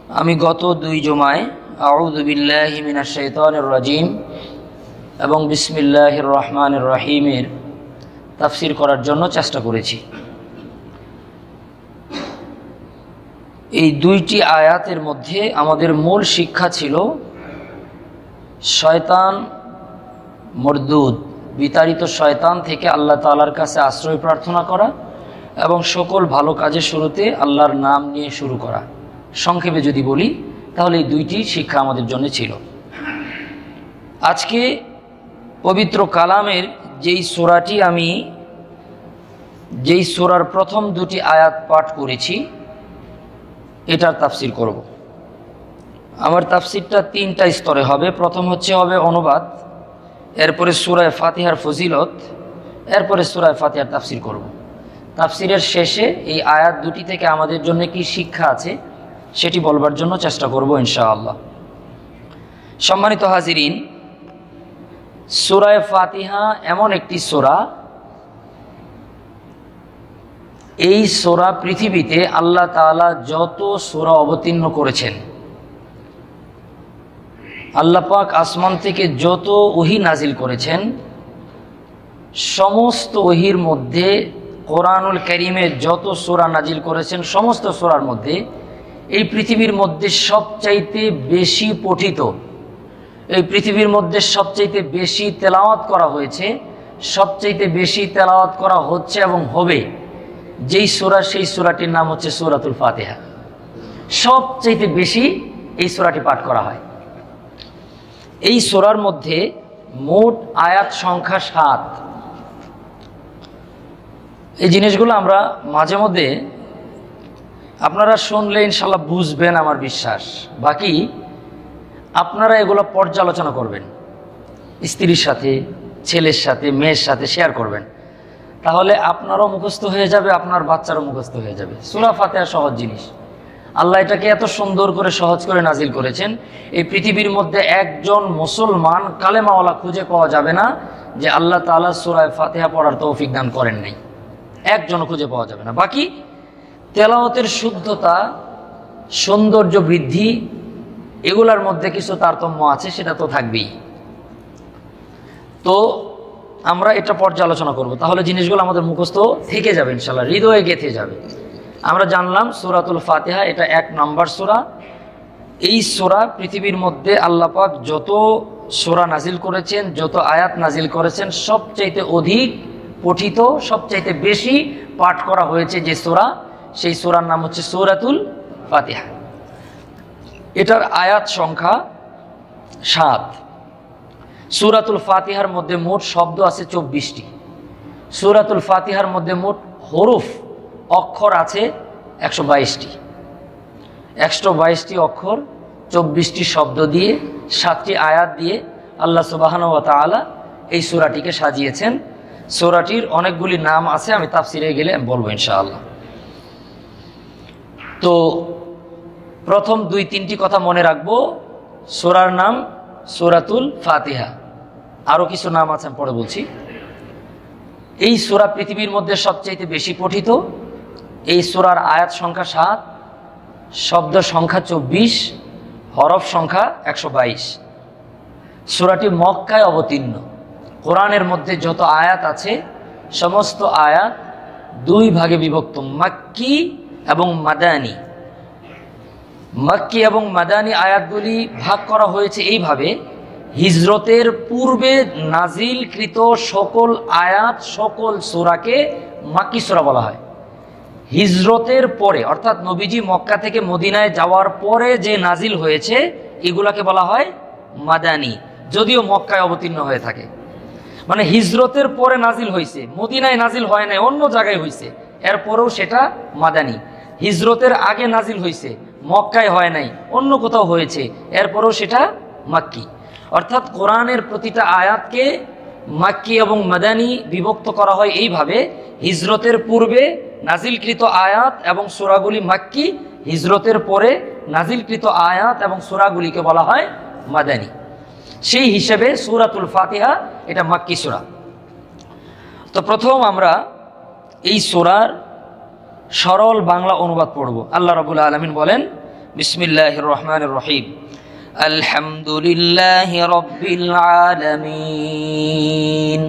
আমি গত 2 জুমায় আউযু বিল্লাহি মিনাশ শাইতানির রাজিম এবং বিসমিল্লাহির রহমানির রহিমের তাফসীর করার জন্য চেষ্টা করেছি। এই 2টি আয়াতের মধ্যে আমাদের মূল শিক্ষা ছিল শয়তান মরদুদ, বিতাড়িত শয়তান থেকে আল্লাহ তাআলার কাছে আশ্রয় প্রার্থনা করা এবং সকল ভালো কাজের শুরুতে আল্লাহর নাম নিয়ে শুরু করা। সংক্ষেপে যদি বলি তাহলে এই 2টি শিক্ষা আমাদের জন্য ছিল। আজকে পবিত্র কালামের যেই সূরার প্রথম 2টি আয়াত পাঠ করেছি এটার তাফসীর করব। আমার তাফসীরটা 3টা স্তরে হবে। প্রথম হবে অনুবাদ, এরপরে সূরা ফাতিহার ফজিলত, এরপরে সূরা ফাতিহার তাফসীর করব। তাফসীরের শেষে এই আয়াত 2টি থেকে আমাদের জন্য কি শিক্ষা আছে সেটি বলবার জন্য চেষ্টা করব ইনশাআল্লাহ। সম্মানিত হাজিরিন, সূরা ফাতিহা এমন একটি সূরা, এই সূরা পৃথিবীতে আল্লাহ তাআলা যত সূরা অবতীর্ণ করেছেন, আল্লাহ পাক আসমান থেকে যত ওহী নাজিল করেছেন, সমস্ত ওহীর মধ্যে কোরআনুল কারীমে যত সূরা নাজিল করেছেন সমস্ত সূরার মধ্যে এই পৃথিবীর মধ্যে সবচাইতে বেশি পঠিত, এই পৃথিবীর মধ্যে সবচাইতে বেশি তেলাওয়াত করা হয়েছে, সবচাইতে বেশি তেলাওয়াত করা হচ্ছে এবং হবে যেই সূরা, সেই সূরাটির নাম হচ্ছে সূরাতুল ফাতিহা। সবচাইতে বেশি এই সূরাটি পাঠ করা হয়। এই সূরার মধ্যে মোট আয়াত সংখ্যা 7। এই জিনিসগুলো আমরা মাঝে মধ্যে আপনারা শুনলে ইনশাআল্লাহ বুঝবেন আমার বিশ্বাস। বাকি আপনারা এগুলো পর্যালোচনা করবেন, স্ত্রীর সাথে, ছেলের সাথে, মেয়ের সাথে শেয়ার করবেন, তাহলে আপনারও মুখস্থ হয়ে যাবে, আপনার বাচ্চারও মুখস্থ হয়ে যাবে। সূরা ফাতিহা সহজ জিনিস, আল্লাহ এটাকে এত সুন্দর করে সহজ করে নাজিল করেছেন। এই পৃথিবীর মধ্যে একজন মুসলমান কালেমাওয়ালা খুঁজে পাওয়া যাবে না যে আল্লাহ তাআলা সূরা ফাতিহা পড়ার তৌফিক দান করেন নাই, একজনও খুঁজে পাওয়া যাবে না। বাকি তেলাওয়াতের শুদ্ধতা, সৌন্দর্য বৃদ্ধি, এগুলার মধ্যে কিছু তারতম্য আছে, সেটা তো থাকবেই। তো আমরা এটা পর্যালোচনা করব, তাহলে জিনিসগুলো আমাদের মুখস্থ থেকে যাবে ইনশাআল্লাহ, হৃদয়ে গেঁথে যাবে। আমরা জানলাম সূরাতুল ফাতিহা এটা 1 নম্বর সূরা। এই সূরা পৃথিবীর মধ্যে আল্লাহ পাক যত সূরা নাজিল করেছেন, যত আয়াত নাজিল করেছেন, সবচাইতে অধিক পঠিত, সবচাইতে বেশি পাঠ করা হয়েছে যে সূরা, সেই সূরার নাম হচ্ছে সূরাতুল ফাতিহা। এটার আয়াত সংখ্যা 7। সূরাতুল ফাতিহার মধ্যে মোট শব্দ আছে 24টি। সূরাতুল ফাতিহার মধ্যে মোট হরফ, অক্ষর আছে 122টি। 122টি অক্ষর, 24টি শব্দ দিয়ে, 7টি আয়াত দিয়ে আল্লাহ সুবহানাহু ওয়া তাআলা এই সূরাটিকে সাজিয়েছেন। সূরাটির অনেকগুলি নাম আছে, আমি তাফসিরে গেলে বলবো ইনশাআল্লাহ। তো প্রথম 2-3টি কথা মনে রাখবো। সূরার নাম সূরাতুল ফাতিহা, আরও কিছু নাম আছে আমি পরে বলছি। এই সূরা পৃথিবীর মধ্যে সবচাইতে বেশি পঠিত। এই সূরার আয়াত সংখ্যা 7, শব্দ সংখ্যা 24, হরফ সংখ্যা 122। সূরাটি মক্কায় অবতীর্ণ। কোরআনের মধ্যে যত আয়াত আছে সমস্ত আয়াত 2 ভাগে বিভক্ত, মাক্কি এবং মাদানী। মাক্কি এবং মাদানী আয়াতগুলি ভাগ করা হয়েছে এইভাবে: হিজরতের পূর্বে নাজিলকৃত সকল আয়াত, সকল সূরাকে মাক্কি সূরা বলা হয়। হিজরতের পরে অর্থাৎ নবীজি মক্কা থেকে মদিনায় যাওয়ার পরে যে নাজিল হয়েছে এগুলাকে বলা হয় মাদানী, যদিও মক্কায় অবতীর্ণ হয়ে থাকে। মানে হিজরতের পরে নাজিল হয়েছে, মদিনায় নাজিল হয় নাই, অন্য জায়গায় হয়েছে, এরপরেও সেটা মাদানী। হিজরতের আগে নাজিল হয়েছে, মক্কায় হয় নাই, অন্য কোথাও হয়েছে, এরপরেও সেটা মাক্কি। অর্থাৎ কোরআনের প্রতিটা আয়াতকে মাক্কি এবং মাদানী বিভক্ত করা হয় এইভাবে: হিজরতের পূর্বে নাজিলকৃত আয়াত এবং সূরাগুলি মাক্কি, হিজরতের পরে নাজিলকৃত আয়াত এবং সূরাগুলিকে বলা হয় মাদানী। সেই হিসেবে সূরাতুল ফাতিহা এটা মাক্কি সূরা। তো প্রথম আমরা এই সূরার সরল বাংলা অনুবাদ পড়ব। আল্লাহ রাব্বুল আলামিন বলেন, বিসমিল্লাহির রহমানির রহিম। আলহামদুলিল্লাহি রাব্বিল আলামিন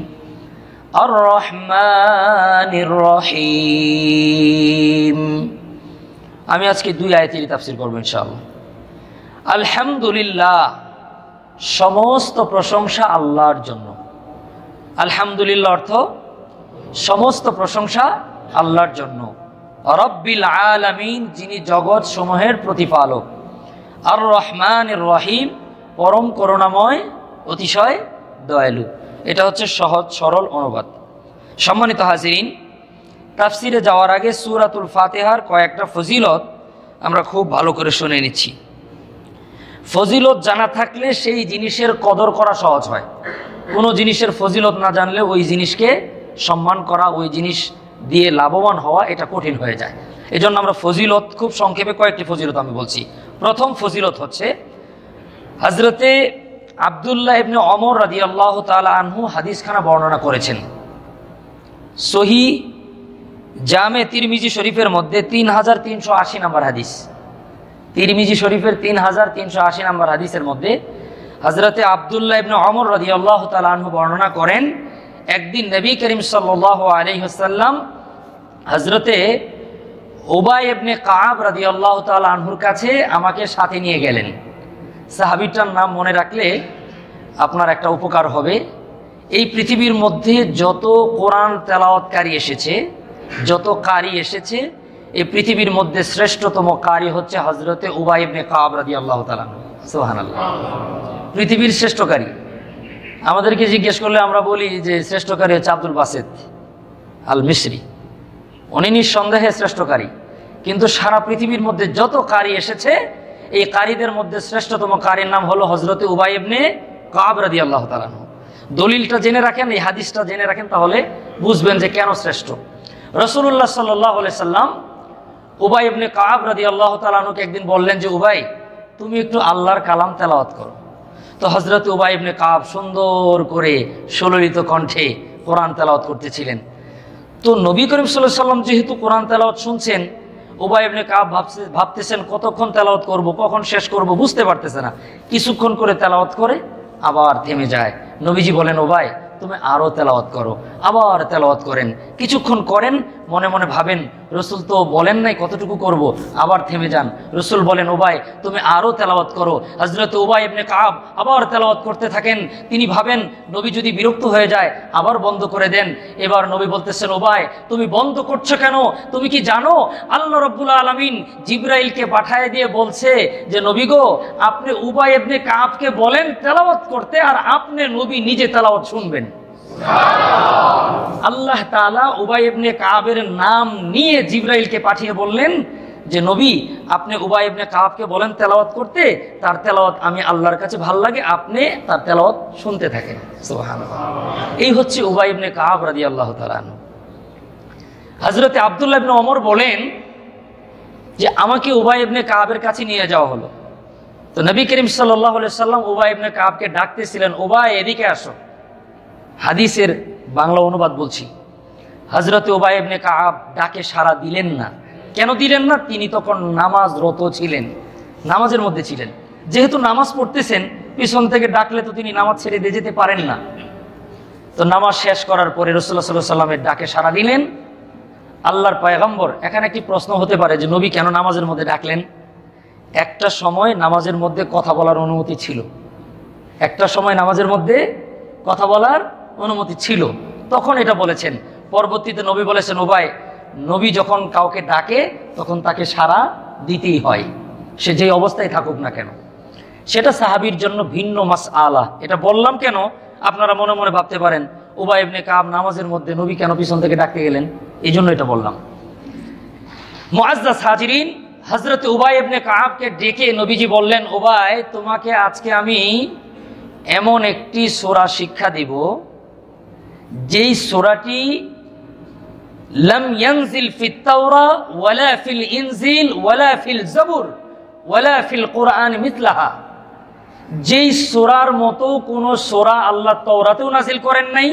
আর রহমানির রহিম। আমি আজকে 2 আয়াতেরই তাফসীর করব ইনশাআল্লাহ। আলহামদুলিল্লাহ, সমস্ত প্রশংসা আল্লাহর জন্য। আলহামদুলিল্লাহ অর্থ সমস্ত প্রশংসা আল্লাহর জন্য। রব্বিল আলামিন, যিনি জগৎ সমূহের প্রতিপালক। আর রহমানির রহিম, পরম করুণাময়, অতিশয় দয়ালু। এটা হচ্ছে সহজ সরল অনুবাদ। সম্মানিত হাজিরিন, তাফসিরে যাওয়ার আগে সূরাতুল ফাতিহার কয়েকটা ফজিলত আমরা খুব ভালো করে শুনে নিচ্ছি। ফজিলত জানা থাকলে সেই জিনিসের কদর করা সহজ হয়। কোনো জিনিসের ফজিলত না জানলে ওই জিনিসকে সম্মান করা, ওই জিনিস দিয়ে লাভবান হওয়া এটা কঠিন হয়ে যায়। এজন্য আমরা ফজিলত খুব সংক্ষেপে কয়েকটি ফজিলত আমি বলছি। প্রথম ফজিলত হচ্ছে হযরতে আব্দুল্লাহ ইবনে ওমর রাদিয়াল্লাহু তাআলা আনহু হাদিসখানা বর্ণনা করেছেন। সহিহ জামে তিরমিজি শরীফের মধ্যে 3380 নম্বর হাদিস। তিরমিজি শরীফের 3380 নম্বর হাদিসের মধ্যে হযরতে আব্দুল্লাহ ইবনে ওমর রাদিয়াল্লাহু তাআলা আনহু বর্ণনা করেন, একদিন নবী করিম সাল্লাল্লাহু আলাইহি ওয়াসাল্লাম হযরতে উবাই ইবনে কাব রাদিয়াল্লাহু তাআলা আনহুর কাছে আমাকে সাথে নিয়ে গেলেন। সাহাবীটার নাম মনে রাখলে আপনার একটা উপকার হবে। এই পৃথিবীর মধ্যে যত কোরআন তেলাওয়াতকারী এসেছে, যত কারি এসেছে, এই পৃথিবীর মধ্যে শ্রেষ্ঠতম কারি হচ্ছে হযরতে উবাই ইবনে কাব রাদিয়াল্লাহু তাআলা আনহু। সুবহানাল্লাহ, পৃথিবীর শ্রেষ্ঠ কারি। আমাদেরকে জিজ্ঞেস করলে আমরা বলি যে শ্রেষ্ঠ কারি হচ্ছে আব্দুল বাসেত আল মিসরি, উনি নিঃসন্দেহে শ্রেষ্ঠকারী। কিন্তু সারা পৃথিবীর মধ্যে যত কারি এসেছে, এই কারিদের মধ্যে শ্রেষ্ঠতম কারির নাম হলো হযরতে উবাই ইবনে কাব রাদিয়াল্লাহু তাআলা আনহু। দলিলটা জেনে রাখেন, এই হাদিসটা জেনে রাখেন, তাহলে বুঝবেন যে কেন শ্রেষ্ঠ। রাসূলুল্লাহ সাল্লাল্লাহু আলাইহি সাল্লাম উবাই ইবনে কাব রাদিয়াল্লাহু তাআলা আনহুকে একদিন বললেন যে উবাই, তুমি একটু আল্লাহর কালাম তেলাওয়াত করো। তো হযরত উবাই ইবনে কাব সুন্দর করে সুললিত কণ্ঠে কোরআন তেলাওয়াত করতেছিলেন। তো নবী করিম সাল্লাল্লাহু আলাইহি সাল্লাম যেহেতু কোরআন তেলাওয়াত শুনছেন, উবাই ইবনে কাব ভাবতেছেন কতক্ষণ তেলাওয়াত করব, কখন শেষ করব, বুঝতে পারতেছে না। কিছুক্ষণ করে তেলাওয়াত করে আবার থেমে যায়। নবীজি বলেন, উবাই তুমি আরো তেলাওয়াত করো। আবার তেলাওয়াত করেন, কিছুক্ষণ করেন, মনে মনে ভাবেন রসুল তো বলেন নাই কতটুকু করব, আবার থেমে যান। রসুল বলেন, উবাই তুমি আরো তেলাওয়াত করো। হযরত উবাই ইবনে কাব আবার তেলাওয়াত করতে থাকেন। তিনি ভাবেন নবী যদি বিরক্ত হয়ে যায় আবার বন্ধ করে দেন। এবার নবী বলতেছেন, উবাই তুমি বন্ধ করছো কেন? তুমি কি জানো আল্লাহ রাব্বুল আলামিন জিবরাইলকে পাঠায় দিয়ে বলছে যে নবী গো, আপনি উবাই ইবনে কাবকে বলেন তেলাওয়াত করতে, আর আপনি নবী নিজে তেলাওয়াত শুনবেন। আল্লাহ তাআলা উবাই ইবনে কাবের নাম নিয়ে জিবরাইলকে পাঠিয়ে বললেন যে নবী আপনি উবাই ইবনে কাবকে বলেন তেলাওয়াত করতে, তার তেলাওয়াত আমি আল্লাহর কাছে ভালো লাগে, আপনি তার তেলাওয়াত শুনতে থাকেন। সুবহানাল্লাহ, এই হচ্ছে উবাই ইবনে কাব রাদিয়াল্লাহু তাআলা আনহু। হযরতে আব্দুল্লাহ ইবনে ওমর বলেন যে আমাকে উবাই ইবনে কাবের কাছে নিয়ে যাওয়া হলো। তো নবী করিম সাল্লাল্লাহু আলাইহি সাল্লাম উবাই ইবনে কাবকে ডাকতেছিলেন, উবাই এদিকে আসো। হাদিসের বাংলা অনুবাদ বলছি। হযরতে উবাই ইবনে কাব ডাকে সাড়া দিলেন না। কেন দিলেন না? তিনি তখন নামাজরত ছিলেন, নামাজের মধ্যে ছিলেন। যেহেতু নামাজ পড়তেছেন, পিছন থেকে ডাকলে তো তিনি নামাজ ছেড়ে দিয়ে যেতে পারেন না। তো নামাজ শেষ করার পরে রাসূলুল্লাহ সাল্লাল্লাহু আলাইহি ওয়াসাল্লামের ডাকে সাড়া দিলেন। আল্লাহর পয়গম্বর, এখানে একটি প্রশ্ন হতে পারে যে নবী কেন নামাজের মধ্যে ডাকলেন? একটা সময় নামাজের মধ্যে কথা বলার অনুমতি ছিল, একটা সময় নামাজের মধ্যে কথা বলার অনুমতি ছিল, তখন এটা বলেছেন। পরবর্তীতে নবী বলেছেন, উবাই নবী যখন কাউকে ডাকে তখন তাকে সাড়া দিতেই হয়, সে যেই অবস্থায় থাকুক না কেন। সেটা সাহাবীর জন্য ভিন্ন মাসআলা। এটা বললাম কেন? আপনারা মনে মনে ভাবতে পারেন উবাই ইবনে কাব নামাজের মধ্যে নবী কেন পিছন থেকে ডাকতে গেলেন, এই জন্য এটা বললাম। মুআজ্জাজ হাজিরিন, হযরত উবাই ইবনে কাবকে ডেকে নবীজি বললেন, উবাই তোমাকে আজকে আমি এমন একটি সূরা শিক্ষা দিব যেই সূরাটি লাম ইয়ানজিল ফিত তাওরা ওয়ালা ফিল ইনজিল ওয়ালা ফিল জাবুর ওয়ালা ফিল কুরআন মিথলাহা। যেই সূরার মতো কোন সূরা আল্লাহ তাওরাতেও নাজিল করেন নাই,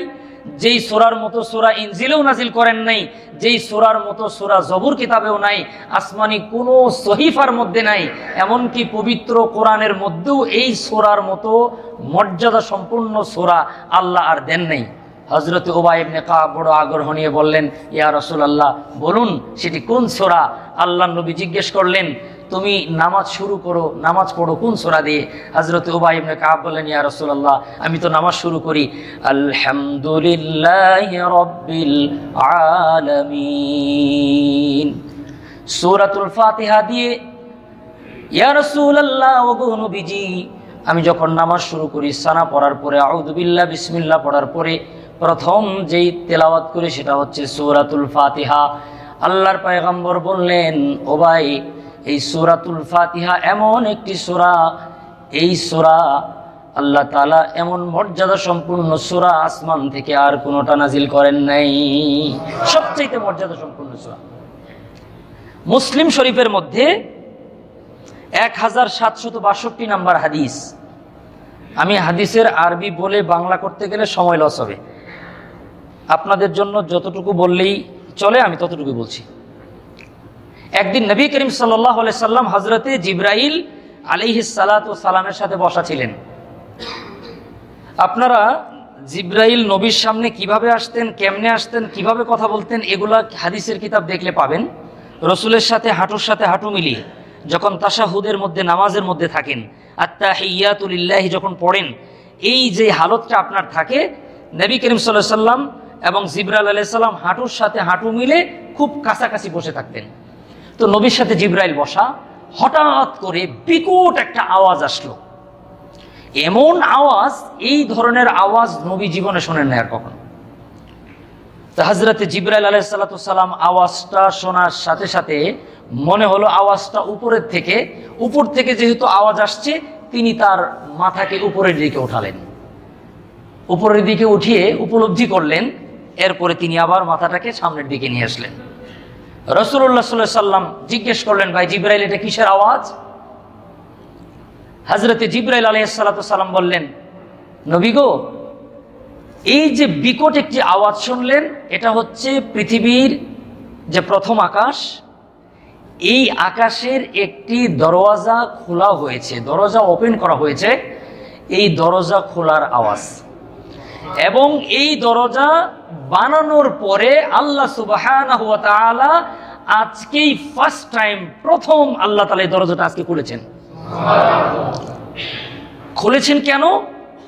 যেই সূরার মতো সূরা ইনজিলেও নাজিল করেন নাই, যেই সূরার মতো সূরা জবুর কিতাবেও নাই, আসমানি কোনো সহিফার মধ্যে নাই, এমনকি পবিত্র কোরআনের মধ্যেও এই সূরার মতো মর্যাদা সম্পূর্ণ সূরা আল্লাহ আর দেন নাই। হযরত উবাই ইবনে কাব বড় আগ্রহ নিয়ে বললেন, ইয়া রাসূলুল্লাহ, বলুন সেটি কোন সূরা? আল্লাহর নবী জিজ্ঞেস করলেন, তুমি নামাজ শুরু করো, নামাজ পড়ো কোন সূরা দিয়ে? হযরত উবাই ইবনে কাব বললেন, ইয়া রাসূলুল্লাহ, আমি তো নামাজ শুরু করি আলহামদুলিল্লাহি রাব্বিল আলামিন, সূরাতুল ফাতিহা দিয়ে। ইয়া রাসূলুল্লাহ, ওগো নবীজি, আমি যখন নামাজ শুরু করি সানা পড়ার পরে আউযু বিল্লাহ বিসমিল্লাহ পড়ার পরে প্রথম যেই তেলাওয়াত করি সেটা হচ্ছে সূরাতুল ফাতিহা। আল্লাহর পয়গম্বর বললেন, ও ভাই, এই সূরাতুল ফাতিহা এমন একটি সূরা, এই সূরা আল্লাহ তাআলা এমন মর্যাদা সম্পূর্ণ সূরা আসমান থেকে আর কোনোটা নাজিল করেন নাই, সবচেয়ে মর্যাদা সম্পূর্ণ সূরা। মুসলিম শরীফের মধ্যে 1762 নম্বর হাদিস। আমি হাদিসের আরবি বলে বাংলা করতে গেলে সময় লস হবে, আপনাদের জন্য যতটুকু বললেই চলে আমি ততটুকু বলছি। একদিন নবী করিম সাল্লাল্লাহু আলাইহি সাল্লাম হযরতে জিবরাইল আলাইহিস সালাতু ওয়াস সালামের সাথে বসা ছিলেন। আপনারা জিবরাইল নবীর সামনে কিভাবে আসতেন, কেমনে আসতেন, কিভাবে কথা বলতেন, এগুলা হাদিসের কিতাব দেখলে পাবেন। রসুলের সাথে হাঁটুর সাথে হাঁটু মিলিয়ে যখন তাশাহুদের মধ্যে, নামাজের মধ্যে থাকেন, আত্তাহিয়াতু লিল্লাহি যখন পড়েন, এই যে হালতটা আপনার থাকে, নবী করিম সাল্লাল্লাহু আলাইহি সাল্লাম এবং জিবরাইল আলাইহিস সালাম হাঁটুর সাথে হাঁটু মিলে খুব কাছাকাছি বসে থাকতেন। তো নবীর সাথে জিবরাইল বসা, হঠাৎ করে বিকট একটা আওয়াজ আসলো। এমন আওয়াজ, এই ধরনের আওয়াজ নবী জীবনে শোনেন না আর কখনো। তো হযরতে জিবরাইল আলাইহিস সালাতু ওয়াস সালাম আওয়াজটা শোনার সাথে সাথে মনে হলো আওয়াজটা উপরের থেকে, উপর থেকে যেহেতু আওয়াজ আসছে, তিনি তার মাথাকে উপরের দিকে উঠালেন। উপরের দিকে উঠিয়ে উপলব্ধি করলেন, এরপরে তিনি আবার মাথাটাকে সামনের দিকে নিয়ে আসলেন। রাসূলুল্লাহ সাল্লাল্লাহু আলাইহি সাল্লাম জিজ্ঞেস করলেন, ভাই জিবরাইল, এটা কিসের আওয়াজ? হযরতে জিবরাইল আলাইহিস সালাতু ওয়াস সালাম বললেন, নবী গো, এই যে বিকট একটি আওয়াজ শুনলেন, এটা হচ্ছে পৃথিবীর যে প্রথম আকাশ, এই আকাশের একটি দরওয়াজা খোলা হয়েছে, দরজা ওপেন করা হয়েছে, এই দরজা খোলার আওয়াজ। এবং এই দরজা বানানোর পরে আল্লাহ সুবহানাহু ওয়া তাআলা আজকেই ফার্স্ট টাইম, প্রথম আল্লাহ তাআলা এই দরজাটা আজকে খুলেছেন। খুলেছেন কেন?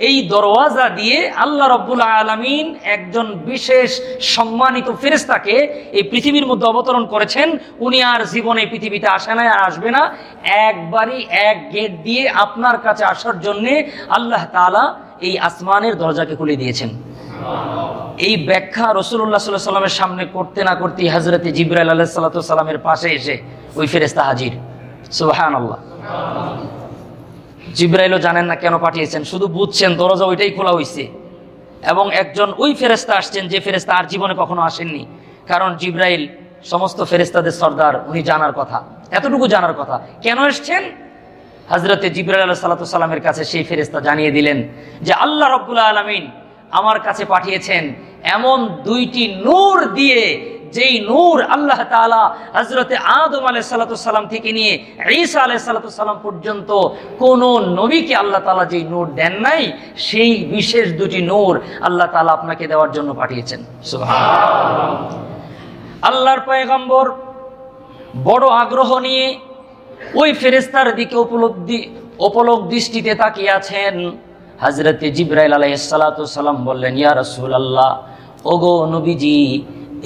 এই দরওয়াজা দিয়ে আল্লাহ রাব্বুল আলামিন একজন বিশেষ সম্মানিত ফেরেশতাকে এই পৃথিবীর মধ্যে অবতরণ করেছেন। উনি আর জীবনে পৃথিবীতে আসে না, আর আসবে না। একবারই এক গেট দিয়ে আপনার কাছে আসার জন্যে আল্লাহ তাআলা এই আসমানের দরজাকে খুলে দিয়েছেন। এই ব্যাখ্যা রাসূলুল্লাহ সাল্লাল্লাহু আলাইহি সাল্লামের সামনে করতে না করতে হযরতে জিবরাইল আলাইহিস সালাতু ওয়াস সালামের পাশে এসে ওই ফেরেশতা হাজির। সুবহানাল্লাহ। জিবরাইলও জানেন না কেন পাঠিয়েছেন, শুধু বুঝছেন দরজা ওইটাই খোলা হয়েছে এবং একজন ওই ফেরেশতা আসছেন যে ফেরেশতা আর জীবনে কখনো আসেননি। কারণ জিবরাইল সমস্ত ফেরেশতাদের সর্দার, উনি জানার কথা, এতটুকু জানার কথা। কেন এসছেন? হযরতে জিবরাইল আলাইহিস সালাতু ওয়াস সালামের কাছে সেই ফেরেশতা জানিয়ে দিলেন যে আল্লাহ রাব্বুল আলামিন আমার কাছে পাঠিয়েছেন এমন দুইটি নূর দিয়ে, যেই নূর আল্লাহ তাআলা হযরতে আদম আলাইহিস সালাতু ওয়াস সালাম থেকে নিয়ে ঈসা আলাইহিস সালাতু ওয়াস সালাম পর্যন্ত কোন নবীকে আল্লাহ তাআলা যেই নূর দেন নাই, সেই বিশেষ দুটি নূর আল্লাহ তাআলা আপনাকে দেওয়ার জন্য পাঠিয়েছেন। সুবহানাল্লাহ। আল্লাহর পয়গম্বর বড় আগ্রহ নিয়ে ওই ফেরেশতার দিকে উপলক দৃষ্টিতে তাকিয়ে আছেন। হযরতে জিবরাইল আলাইহিস সালাতু ওয়াস সালাম বললেন, ইয়া রাসূলুল্লাহ, ওগো নবীজি,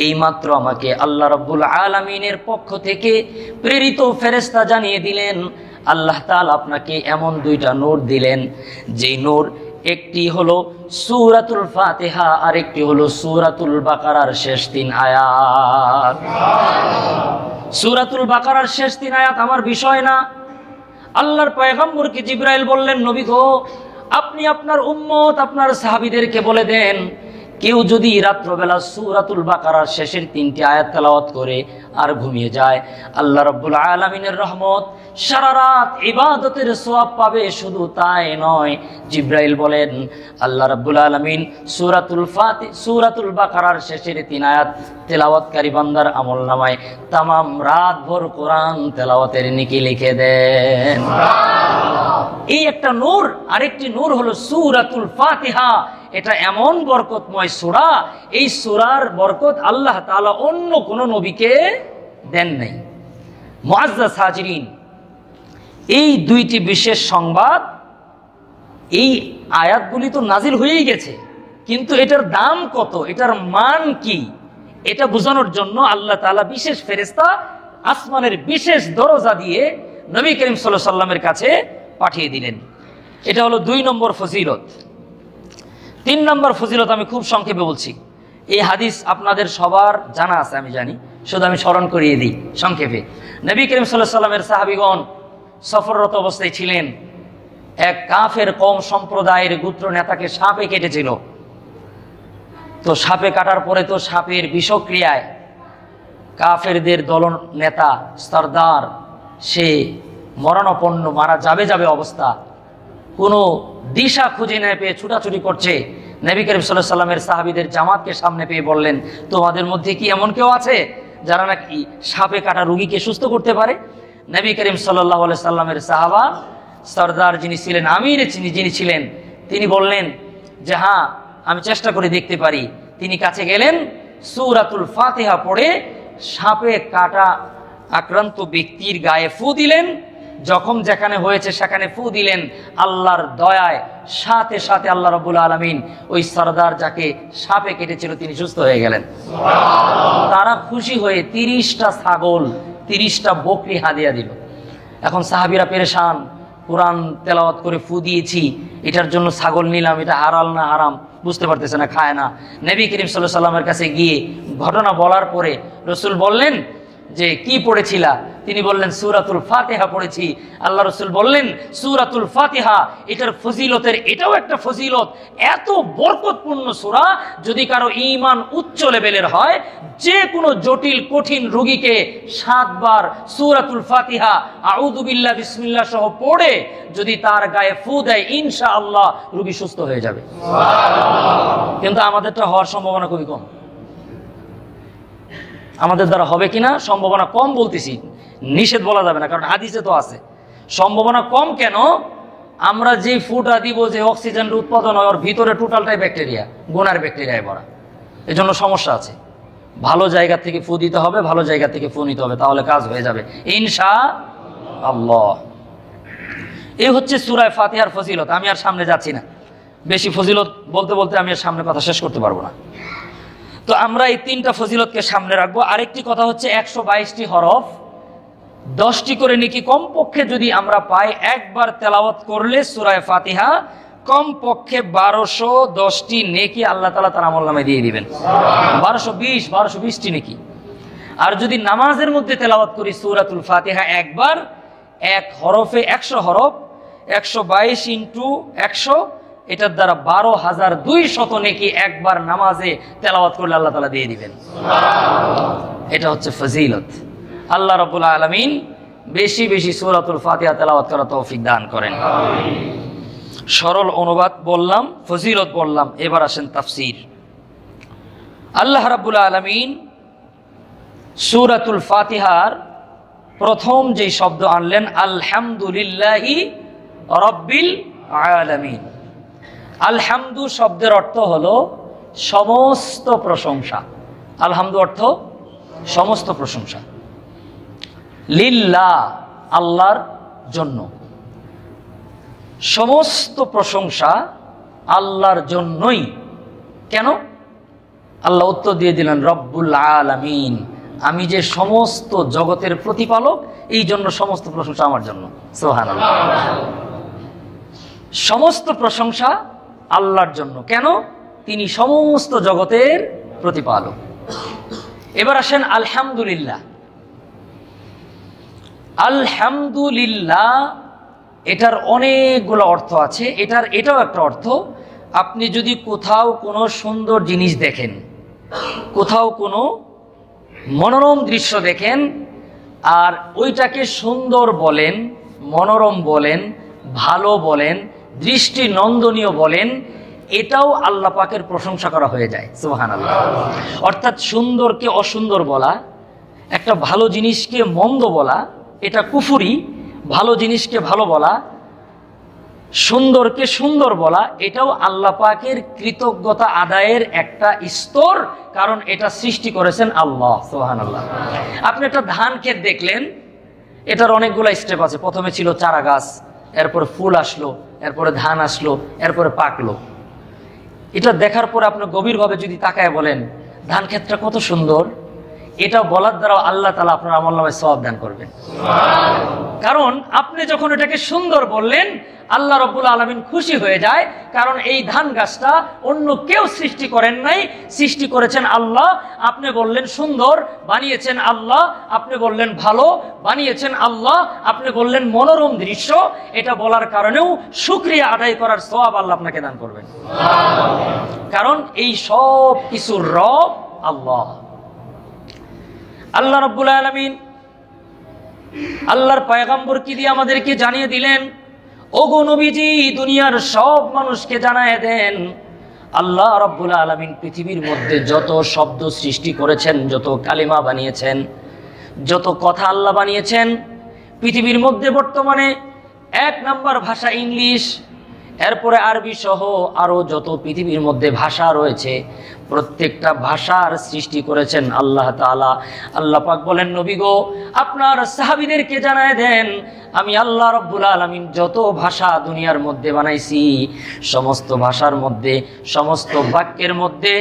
এইমাত্র আমাকে আল্লাহ রাব্বুল আলামিনের পক্ষ থেকে প্রেরিত ফেরেশতা জানিয়ে দিলেন আল্লাহ তাআলা আপনাকে এমন দুইটা নূর দিলেন, যেই নূর একটি হলো সূরাতুল ফাতিহা আর একটি হলো সূরাতুল বাকারার শেষ 3 আয়াত। সূরাতুল বাকারার শেষ 3 আয়াত আমার বিষয় না। আল্লাহর পয়গম্বরকে জিবরাইল বললেন, নবী গো, আপনি আপনার উম্মত, আপনার সাহাবীদেরকে বলে দেন, কেউ যদি রাত্রবেলা সূরাতুল বাকারার শেষের 3টি আয়াত তেলাওয়াত করে আর ঘুমিয়ে যায়, আল্লাহ রাব্বুল আলামিনের রহমত, সারা রাত ইবাদতের সওয়াব পাবে। শুধু তাই নয়, জিবরাইল বলেন আল্লাহ রাব্বুল আলামিন সূরাতুল বাকারার শেষের 3 আয়াত তেলাওয়াতকারী বান্দার আমলনামায় তামাম রাত ভর কোরআন তেলাওয়াতের নেকি লিখে দেন। এই একটা নূর। আরেকটি নূর হলো সূরাতুল ফাতিহা। এটা এমন বরকতময় সূরা, এই সূরার বরকত আল্লাহ তাআলা অন্য কোন নবীকে দেন নাই। মুআজ্জাজ হাজিরিন, এই 2টি বিশেষ সংবাদ, এই আয়াতগুলি তো নাজিল হয়েই গেছে, কিন্তু এটার দাম কত, এটার মান কি, এটা বোঝানোর জন্য আল্লাহ তাআলা বিশেষ ফেরেশতা আসমানের বিশেষ দরজা দিয়ে নবী করিম সাল্লাল্লাহু আলাইহি সাল্লামের কাছে পাঠিয়ে দিলেন। এটা হলো 2 নম্বর ফজিলত। 3 নম্বর ফজিলত আমি খুব সংক্ষেপে বলছি। এই হাদিস আপনাদের সবার জানা আছে, আমি জানি, শুধু আমি স্মরণ করিয়ে দিই সংক্ষেপে। নবী করিম সাল্লাল্লাহু আলাইহি সাল্লামের সাহাবীগণ সফররত অবস্থায় ছিলেন। এক কাফের কওম সম্প্রদায়ের গোত্র নেতাকে সাপে কেটেছিল। তো সাপে কাটার পরে তো সাপের বিষক্রিয়ায় কাফেরদের দল নেতা সরদার সে মরণাপন্ন, মারা যাবে অবস্থা, কোনো দিশা খুঁজে না পেয়ে ছুটাছুটি করছে। নবী করিম সাল্লাল্লাহু আলাইহি সাল্লামের সাহাবীদের জামাতকে সামনে পেয়ে বললেন, তোমাদের মধ্যে কি এমন কেউ আছে যারা নাকি সাপে কাটা রোগীকে সুস্থ করতে পারে? নবী করিম সাল্লাল্লাহু আলাইহি সাল্লামের সাহাবা সরদার যিনি ছিলেন, আমির যিনি ছিলেন, তিনি বললেন যে হ্যাঁ, আমি চেষ্টা করে দেখতে পারি। তিনি কাছে গেলেন, সূরাতুল ফাতিহা পড়ে সাপে কাটা আক্রান্ত ব্যক্তির গায়ে ফু দিলেন। জখম যেখানে হয়েছে সেখানে ফু দিলেন। আল্লাহর দয়ায় সাথে সাথে আল্লাহ রাব্বুল আলামিন ওই সরদার যাকে সাপে কেটেছিল তিনি সুস্থ হয়ে গেলেন। তারা খুশি হয়ে 30টা ছাগল, 30টা বকরি হাদিয়া দিল। এখন সাহাবীরা পেরেশান, কোরআন তেলাওয়াত করে ফু দিয়েছি, এটার জন্য ছাগল নিলাম, এটা হালাল না হারাম বুঝতে পারতেছে না, খায় না। নবী করিম সাল্লাল্লাহু আলাইহি সাল্লামের কাছে গিয়ে ঘটনা বলার পরে রাসূল বললেন যে কি পড়েছিলা? তিনি বললেন সূরাতুল ফাতিহা পড়েছি। আল্লাহ রাসূল বললেন সূরাতুল ফাতিহা, এটার ফজিলতের এটাও একটা ফজিলত, এত বরকতপূর্ণ সূরা, যদি কারো ঈমান উচ্চ লেভেলের হয়, যে কোনো জটিল কঠিন রোগীকে 7 বার সূরাতুল ফাতিহা আউযু বিল্লাহ বিসমিল্লাহ সহ পড়ে যদি তার গায়ে ফু দেয়, ইনশাআল্লাহ রোগী সুস্থ হয়ে যাবে। সুবহানাল্লাহ। কিন্তু আমাদেরটা হওয়ার সম্ভাবনা খুবই কম। আমাদের দ্বারা হবে কিনা সম্ভাবনা কম বলতেছি, নিষেধ বলা যাবে না, কারণ হাদিসে তো আছে। সম্ভাবনা কম কেন? আমরা যে ফুটা দিব, যে অক্সিজেনের উৎপাদন হয়, ওর ভিতরে টোটালটাই ব্যাকটেরিয়া, গুনার ব্যাকটেরিয়ায় ভরা। এজন্য সমস্যা আছে। ভালো জায়গা থেকে ফু দিতে হবে, ভালো জায়গা থেকে ফু নিতে হবে, তাহলে কাজ হয়ে যাবে ইনশাআল্লাহ। এই হচ্ছে সূরা ফাতিহার ফজিলত। আমি আর সামনে যাচ্ছি না, বেশি ফজিলত বলতে বলতে আমি আর সামনে কথা শেষ করতে পারবো না। তো আমরা এই 3টা ফজিলতকে সামনে রাখবো। আরেকটি কথা হচ্ছে 122টি হরফ, 10টি করে নেকি কমপক্ষে যদি আমরা পাই, একবার তেলাওয়াত করলে সূরা ফাতিহা কমপক্ষে 1210টি নেকি আল্লাহ তাআলা তার আমলনামায় দিয়ে দিবেন। 1220টি নেকি। আর যদি নামাজের মধ্যে তেলাওয়াত করি সূরাতুল ফাতিহা একবার, এক হরফে 100 হরফ, 122 × 100, এটার দ্বারা 12,200 নেকি একবার নামাজে তেলাওয়াত করলে আল্লাহ তাআলা দিয়ে দিবেন। এটা হচ্ছে ফজিলত। আল্লাহ রাব্বুল আলামিন বেশি বেশি সূরাতুল ফাতিহা তেলাওয়াত করার তৌফিক দান করেন। সরল অনুবাদ বললাম, ফজিলত বললাম, এবার আসেন তাফসীর। আল্লাহ রাব্বুল আলামিন সূরাতুল ফাতিহার প্রথম যে শব্দ আনলেন, আলহামদুলিল্লাহি রাব্বিল আলামিন। আলহামদু শব্দের অর্থ হলো সমস্ত প্রশংসা। আলহামদু অর্থ সমস্ত প্রশংসা। লিল্লাহ, আল্লাহর জন্য। সমস্ত প্রশংসা আল্লাহর জন্যই। কেন? আল্লাহ উত্তর দিয়ে দিলেন, রব্বুল আলামিন, আমি যে সমস্ত জগতের প্রতিপালক, এই জন্য সমস্ত প্রশংসা আমার জন্য। সুবহানাল্লাহ। সমস্ত প্রশংসা আল্লাহর জন্য। কেন? তিনি সমস্ত জগতের প্রতিপালক। এবার আসেন আলহামদুলিল্লাহ। আলহামদুলিল্লাহ এটার অনেকগুলো অর্থ আছে। এটাও একটা অর্থ। আপনি যদি কোথাও কোনো সুন্দর জিনিস দেখেন, কোথাও কোনো মনোরম দৃশ্য দেখেন, আর ওইটাকে সুন্দর বলেন, মনোরম বলেন, ভালো বলেন, দৃষ্টি নন্দনীয় বলেন, এটাও আল্লাহ পাকের প্রশংসা করা হয়ে যায়। সুবহানাল্লাহ। অর্থাৎ সুন্দরকে অসুন্দর বলা, একটা ভালো জিনিসকে মন্দ বলা, এটা কুফরি। ভালো জিনিসকে ভালো বলা, সুন্দরকে সুন্দর বলা, এটাও আল্লাহ পাকের কৃতজ্ঞতা আদায়ের একটা স্তর, কারণ এটা সৃষ্টি করেছেন আল্লাহ। সুবহানাল্লাহ। আপনি একটা ধান ক্ষেত দেখলেন, এটার অনেকগুলো স্টেপ আছে। প্রথমে ছিল চারা গাছ, এরপরে ফুল আসলো, এরপরে ধান আসলো, এরপরে পাকলো। এটা দেখার পরে আপনি গভীরভাবে যদি তাকায় বলেন ধান ক্ষেতটা কত সুন্দর, এটা বলার দ্বারা আল্লাহ তাআলা আপনার আমলনামায় সওয়াব দান করবেন। কারণ আপনি যখন এটাকে সুন্দর বললেন, আল্লাহ রাব্বুল আলামিন খুশি হয়ে যায়। কারণ এই ধান গাছটা অন্য কেউ সৃষ্টি করেন নাই, সৃষ্টি করেছেন আল্লাহ। আপনি বললেন সুন্দর, বানিয়েছেন আল্লাহ। আপনি বললেন ভালো, বানিয়েছেন আল্লাহ। আপনি বললেন মনোরম দৃশ্য, এটা বলার কারণেও শুকরিয়া আদায় করার সওয়াব আল্লাহ আপনাকে দান করবেন। কারণ এই সব কিছুর রব আল্লাহ। আল্লাহ রাব্বুল আলামিন আল্লাহর পয়গম্বরকে দিয়ে আমাদেরকে জানিয়ে দিলেন, ওগো নবীজি, দুনিয়ার সব মানুষকে জানায় দেন, আল্লাহ রাব্বুল আলামিন পৃথিবীর মধ্যে যত শব্দ সৃষ্টি করেছেন, যত কালিমা বানিয়েছেন, যত কথা আল্লাহ বানিয়েছেন, পৃথিবীর মধ্যে বর্তমানে 1 নাম্বার ভাষা ইংলিশ, এরপরে আরবি সহ আরো যত পৃথিবীর মধ্যে ভাষা রয়েছে, প্রত্যেকটা ভাষার সৃষ্টি করেছেন আল্লাহ তাআলা। আল্লাহ পাক বলেন, নবী গো, আপনার সাহাবীদেরকে জানায় দেন, আমি আল্লাহ রাব্বুল আলামিন যত ভাষা দুনিয়ার মধ্যে বানাইছি, সমস্ত ভাষার মধ্যে, সমস্ত বাক্যের মধ্যে,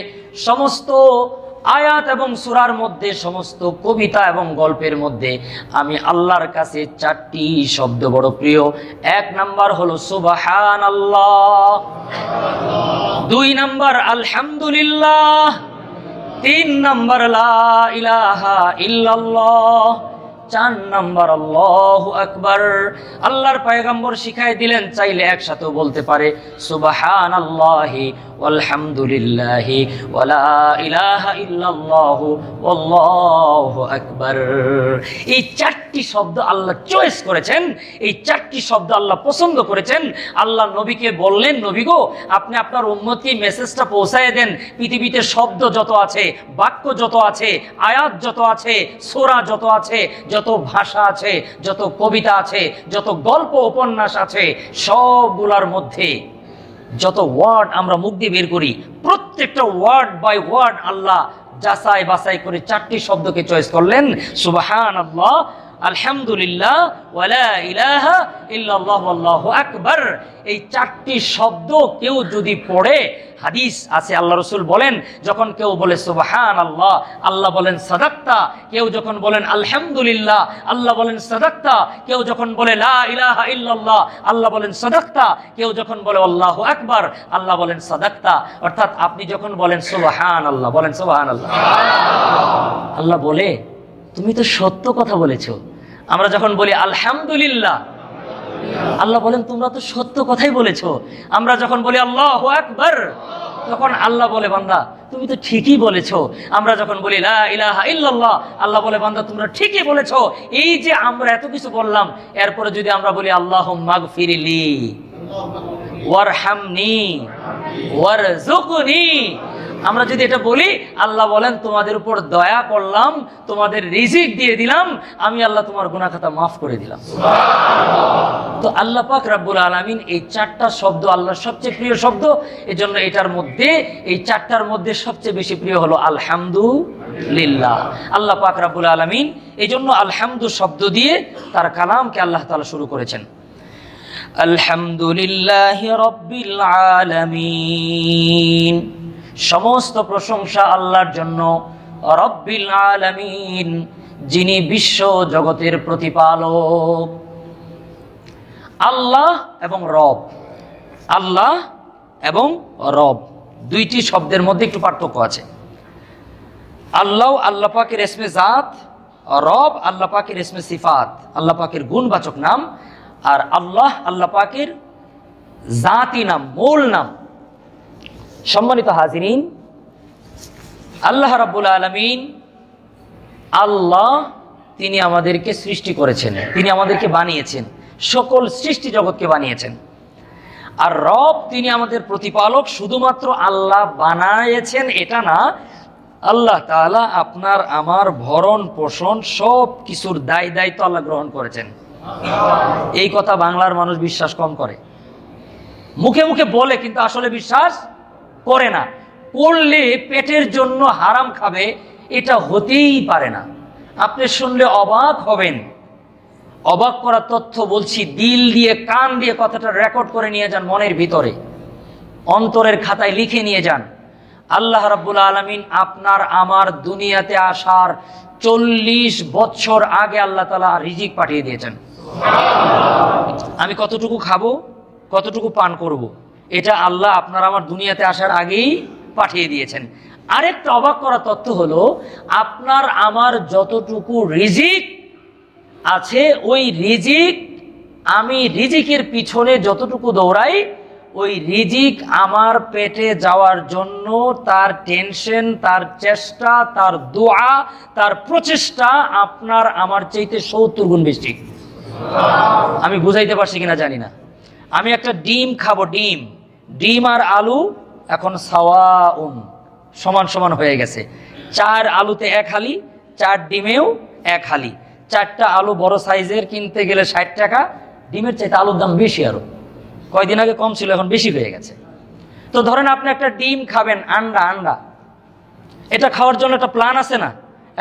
সমস্ত আয়াত এবং সূরার মধ্যে, সমস্ত কবিতা এবং গল্পের মধ্যে আমি আল্লাহর কাছে 4টি শব্দ বড় প্রিয়। 1 নাম্বার হলো সুবহানাল্লাহ, 2 নাম্বার আলহামদুলিল্লাহ, 3 নাম্বার লা ইলাহা ইল্লাল্লাহ, 4 নাম্বার আল্লাহু আকবার। আল্লাহর পয়গম্বর শিখাই দিলেন, চাইলে একসাথে বলতে পারে সুবহানাল্লাহি ওয়ালহামদুলিল্লাহি ওয়ালা ইলাহা ইল্লাল্লাহু ওয়াল্লাহু আকবার। এই 4টি শব্দ আল্লাহ চয়েস করেছেন, এই 4টি শব্দ আল্লাহ পছন্দ করেছেন। আল্লাহ নবীকে বললেন, নবী গো, আপনি আপনার উম্মতকে মেসেজটা পৌঁছায় দেন। পৃথিবীতে শব্দ যত আছে, বাক্য যত আছে, আয়াত যত আছে, সূরা যত আছে, যত ভাষা আছে, যত কবিতা আছে, যত গল্প উপন্যাস আছে, সবগুলার মধ্যে যত ওয়ার্ড আমরা মুখ দিয়ে বের করি, প্রত্যেকটা ওয়ার্ড বাই ওয়ার্ড আল্লাহ যাচাই বাছাই করে 4টি শব্দকে চয়েস করলেন, সুবহানাল্লাহ, আলহামদুলিল্লাহ, ওয়ালা ইলাহা ইল্লাল্লাহ, আল্লাহু আকবার। এই 4টি শব্দ কেউ যদি পড়ে, হাদিস আছে আল্লাহ রাসূল বলেন, যখন কেউ বলে সুবহানাল্লাহ, আল্লাহ বলেন সাদাক্তা। কেউ যখন বলেন আলহামদুলিল্লাহ, আল্লাহ বলেন সাদাক্তা। কেউ যখন বলে লা ইলাহা ইল্লাল্লাহ, আল্লাহ বলেন সাদাক্তা। কেউ যখন বলে আল্লাহু আকবার, আল্লাহ বলেন সাদাক্তা। অর্থাৎ আপনি যখন বলেন সুবহানাল্লাহ, বলেন সুবহানাল্লাহ, আল্লাহ বলে তুমি তো সত্য কথা বলেছো। আমরা যখন বলি আলহামদুলিল্লাহ, আল্লাহ বলেন তোমরা তো সত্য কথাই বলেছো। আমরা যখন বলি আল্লাহু আকবার, তখন আল্লাহ বলে বান্দা তুমি তো ঠিকই বলেছো। আমরা যখন বলি লা ইলাহা ইল্লাল্লাহ, আল্লাহ বলে বান্দা তোমরা ঠিকই বলেছো। এই যে আমরা এত কিছু বললাম, এরপরে যদি আমরা বলি আল্লাহুম্মা গফিরলি ওয়ারহামনি ওয়ারযুকনি, আমরা যদি এটা বলি, আল্লাহ বলেন তোমাদের উপর দয়া করলাম, তোমাদের রিজিক দিয়ে দিলাম, আমি আল্লাহ তোমার গুনাহ খাতা মাফ করে দিলাম। তো আল্লাহ পাক রব্বুল আলামিন এই 4টা শব্দ আল্লাহর সবচেয়ে প্রিয় শব্দ। এজন্য এটার মধ্যে, এই 4টার মধ্যে সবচেয়ে বেশি প্রিয় হলো আলহামদুলিল্লাহ। আল্লাহ পাক রব্বুল আলামিন এজন্য আলহামদু শব্দ দিয়ে তার কালামকে আল্লাহ তাআলা শুরু করেছেন। আলহামদুলিল্লাহি রাব্বিল আলামিন, সমস্ত প্রশংসা আল্লাহর জন্য। রব্বিল আলামিন, যিনি বিশ্ব জগতের প্রতিপালক। আল্লাহ এবং রব, আল্লাহ এবং রব 2টি শব্দের মধ্যে একটু পার্থক্য আছে। আল্লাহ আল্লাহ পাকের ইসমে জাত, রব আল্লাহ পাকের ইসমে সিফাত, আল্লাহ পাকের গুণবাচক নাম। আর আল্লাহ আল্লাহ পাকের জাতি নাম, মূল নাম। সম্মানিত হাজিরিন, আল্লাহ রাব্বুল আলামিন আল্লাহ তিনি আমাদেরকে সৃষ্টি করেছেন, তিনি আমাদেরকে বানিয়েছেন, সকল সৃষ্টি জগৎকে বানিয়েছেন। আর রব তিনি আমাদের প্রতিপালক। শুধুমাত্র আল্লাহ বানায়েছেন এটা না, আল্লাহ তাআলা আপনার আমার ভরণ পোষণ সব কিছুর দায়িত্ব আল্লাহ গ্রহণ করেছেন। এই কথা বাংলার মানুষ বিশ্বাস কম করে, মুখে মুখে বলে কিন্তু আসলে বিশ্বাস করে না। করলে পেটের জন্য হারাম খাবে, এটা হতেই পারে না। আপনি শুনলে অবাক হবেন। অবাক করা তথ্য বলছি, দিল দিয়ে কান দিয়ে কথাটা রেকর্ড করে নিয়ে যান, মনের ভিতরে অন্তরের খাতায় লিখে নিয়ে যান। আল্লাহ রাব্বুল আলামিন আপনার আমার দুনিয়াতে আসার 40 বছর আগে আল্লাহ তাআলা রিজিক পাঠিয়ে দিয়েছেন। আমি কতটুকু খাবো, কতটুকু পান করব, এটা আল্লাহ আপনার আমার দুনিয়াতে আসার আগেই পাঠিয়ে দিয়েছেন। আরেকটা অবাক করা তথ্য হলো, আপনার আমার যতটুকু রিজিক আছে, ওই রিজিক আমি রিজিকের পিছনে যতটুকু দৌড়াই, ওই রিজিক আমার পেটে যাওয়ার জন্য তার টেনশন, তার চেষ্টা, তার দোয়া, তার প্রচেষ্টা আপনার আমার চাইতে 70 গুণ বেশি। আমি বুঝাইতে পারছি কিনা জানি না। আমি একটা ডিম খাবো, ডিম আর আলু এখন সাওয়াউন, সমান সমান হয়ে গেছে। 4 আলুতে 1 হালি, 4 ডিমেও 1 হালি। 4টা আলু বড় সাইজের কিনতে গেলে 60 টাকা, ডিমের চাইতে আলুর দাম বেশি। আরো কয়দিন আগে কম ছিল, এখন বেশি হয়ে গেছে। তো ধরেন আপনি একটা ডিম খাবেন, আন্ডা এটা খাওয়ার জন্য একটা প্ল্যান আছে না?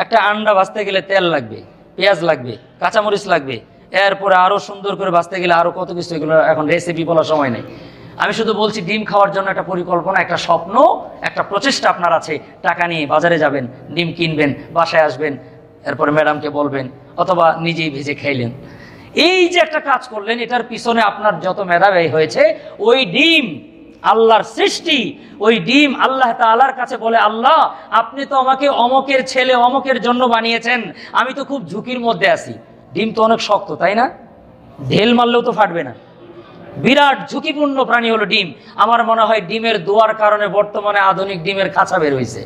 একটা আন্ডা ভাজতে গেলে তেল লাগবে, পেঁয়াজ লাগবে, কাঁচামরিচ লাগবে, এরপরে আরো সুন্দর করে ভাজতে গেলে আরো কত কিছু, এগুলো এখন রেসিপি বলার সময় নেই। আমি শুধু বলছি ডিম খাওয়ার জন্য একটা পরিকল্পনা, একটা স্বপ্ন, একটা প্রচেষ্টা আপনার আছে। টাকা নিয়ে বাজারে যাবেন, ডিম কিনবেন, বাসায় আসবেন, এরপরে ম্যাডামকে বলবেন, অথবা নিজেই ভেজে খাইলেন। এই যে একটা কাজ করলেন, এটার পিছনে আপনার যত মেধা ব্যয় হয়েছে, ওই ডিম আল্লাহর সৃষ্টি, ওই ডিম আল্লাহ তাআলার কাছে বলে, আল্লাহ আপনি তো আমাকে অমকের ছেলে অমকের জন্য বানিয়েছেন, আমি তো খুব ঝুঁকির মধ্যে আছি। ডিম তো অনেক শক্ত, তাই না? ঢেল মারলেও তো ফাটবে না। বিরাট ঝুঁকিপূর্ণ প্রাণী হলো ডিম। আমার মনে হয় ডিমের দোয়ার কারণে বর্তমানে আধুনিক ডিমের খাঁচা বের হয়েছে।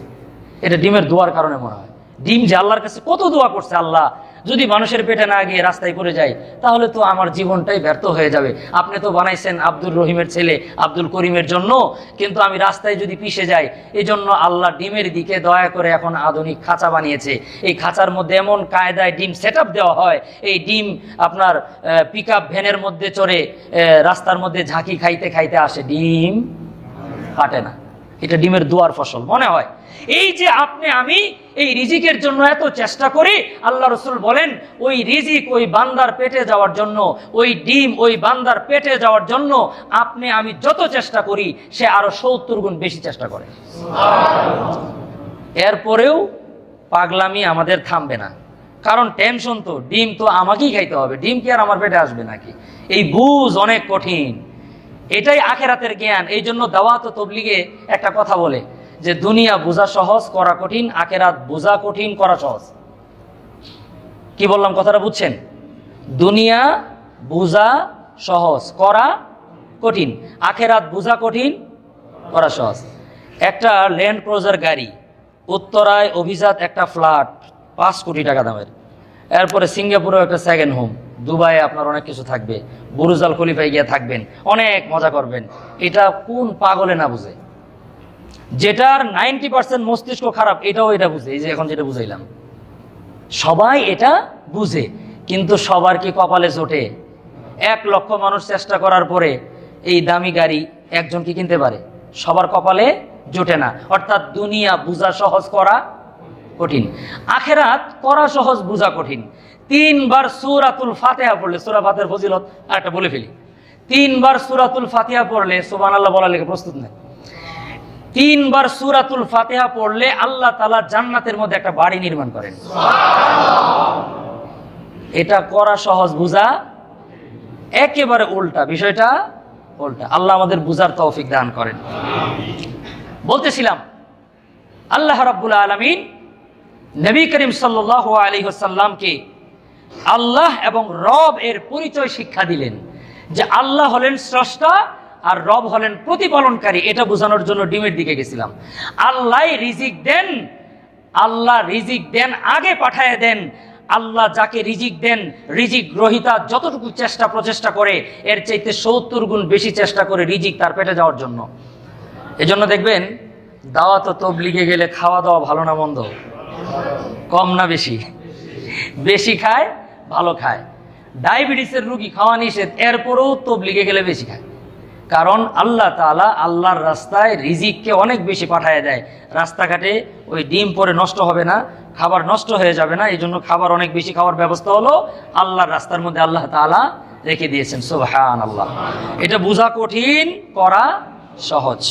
এটা ডিমের দোয়ার কারণে মনে হয়। ডিম যে আল্লাহর কাছে কত দোয়া করছে, আল্লাহ যদি মানুষের পেটে না গিয়ে রাস্তায় পড়ে যায়, তাহলে তো আমার জীবনটাই ব্যর্থ হয়ে যাবে। আপনি তো বানাইছেন আব্দুর রহিমের ছেলে আব্দুল করিমের জন্য, কিন্তু আমি রাস্তায় যদি পিষে যাই, এই জন্য আল্লাহ ডিমের দিকে দয়া করে এখন আধুনিক খাঁচা বানিয়েছে। এই খাঁচার মধ্যে এমন কায়দায় ডিম সেট দেওয়া হয়, এই ডিম আপনার পিক আপ ভ্যানের মধ্যে চড়ে রাস্তার মধ্যে ঝাঁকি খাইতে খাইতে আসে, ডিম ফাটে না। এটা ডিমের দোয়ার ফসল মনে হয়। এই যে আপনি আমি এই রিজিকের জন্য এত চেষ্টা করি, আল্লাহ রাসূল বলেন ওই রিজিক ওই বান্দার পেটে যাওয়ার জন্য, ওই ডিম ওই বান্দার পেটে যাওয়ার জন্য আপনি আমি যত চেষ্টা করি, সে আরো 70 গুণ বেশি চেষ্টা করে। এরপরেও পাগলামি আমাদের থামবে না, কারণ টেনশন তো, ডিম তো আমাকেই খাইতে হবে, ডিম কি আর আমার পেটে আসবে নাকি? এই বুঝ অনেক কঠিন, এটাই আখেরাতের জ্ঞান। এই জন্য দাওয়াত ও তাবলীগে একটা কথা বলে যে দুনিয়া বোঝা সহজ, করা কঠিন, আখেরাত বোঝা কঠিন, করা সহজ। কি বললাম কথাটা বুঝছেন? দুনিয়া বোঝা সহজ, করা কঠিন, আখেরাত বোঝা কঠিন, করা সহজ। একটা ল্যান্ড ক্রুজার গাড়ি, উত্তরায় অভিজাত একটা ফ্ল্যাট 5 কোটি টাকা দামের, এরপরে সিঙ্গাপুরেও একটা সেকেন্ড হোম, দুবাইয়ে আপনার অনেক কিছু থাকবে, বুরুজ আল খলিফায় গিয়ে থাকবেন, অনেক মজা করবেন। এটা কোন পাগলে না বুঝে? যেটার 90% মস্তিষ্ক খারাপ, এটাও এটা বুঝে। এই যে এখন যেটা বুঝাইলাম, সবাই এটা বুঝে, কিন্তু সবার কি কপালে জোটে? 1 লক্ষ মানুষ চেষ্টা করার পরে এই দামি গাড়ি একজন কি কিনতে পারে? সবার কপালে জোটে না। অর্থাৎ দুনিয়া বুঝা সহজ, করা কঠিন, আখেরাত করা সহজ, বুঝা কঠিন। 3 বার সূরাতুল ফাতিহা পড়লে, সূরা ফাতিহার ফজিলত একটা বলে ফেলি, 3 বার সূরাতুল ফাতিহা পড়লে, সুবহানাল্লাহ বলার লেগে প্রস্তুত না, 3 বার সূরাতুল ফাতিহা পড়লে আল্লাহ তাআলা জান্নাতের মধ্যে একটা বাড়ি নির্মাণ করেন। এটা করা সহজ, বুঝা একেবারে উল্টা, বিষয়টা উল্টা। আল্লাহ আমাদের বুঝার তৌফিক দান করেন। বলতেছিলাম আল্লাহ রাব্বুল আলামিন নবী করিম সাল্লাল্লাহু আলাইহি ওয়াসাল্লামকে আল্লাহ এবং রব এর পরিচয় শিক্ষা দিলেন, যে আল্লাহ হলেন স্রষ্টা আর রব হলেন প্রতিপালনকারী, এটা বোঝানোর জন্য ডিমের দিকে গেছিলাম। আল্লাহ রিজিক দেন, আল্লাহ রিজিক দেন, আগে পাঠায় দেন। আল্লাহ যাকে রিজিক দেন, রিজিক গ্রহিতা যতটুকু প্রচেষ্টা করে এর চাইতে 70 গুণ বেশি চেষ্টা করে রিজিক তার পেটে যাওয়ার জন্য। এজন্য দেখবেন দাওয়াত ও তাবলীগে গেলে খাওয়া দাওয়া ভালো না মন্দ, কম না বেশি? বেশি খায়, ভালো খায়। ডায়াবেটিসের রোগী খাওয়া নিষেধ, এরপরেও তাবলীগে গেলে বেশি খায়। কারণ আল্লাহ তাআলা আল্লাহর রাস্তায় রিজিককে অনেক বেশি পাঠায় দেয়। রাস্তাঘাটে ওই ডিম পরে নষ্ট হবে না, খাবার নষ্ট হয়ে যাবে না, এই জন্য খাবার অনেক বেশি খাওয়ার ব্যবস্থা হলো আল্লাহর রাস্তার মধ্যে আল্লাহ তাআলা রেখে দিয়েছেন। সুবহানাল্লাহ। এটা বোঝা কঠিন, করা সহজ।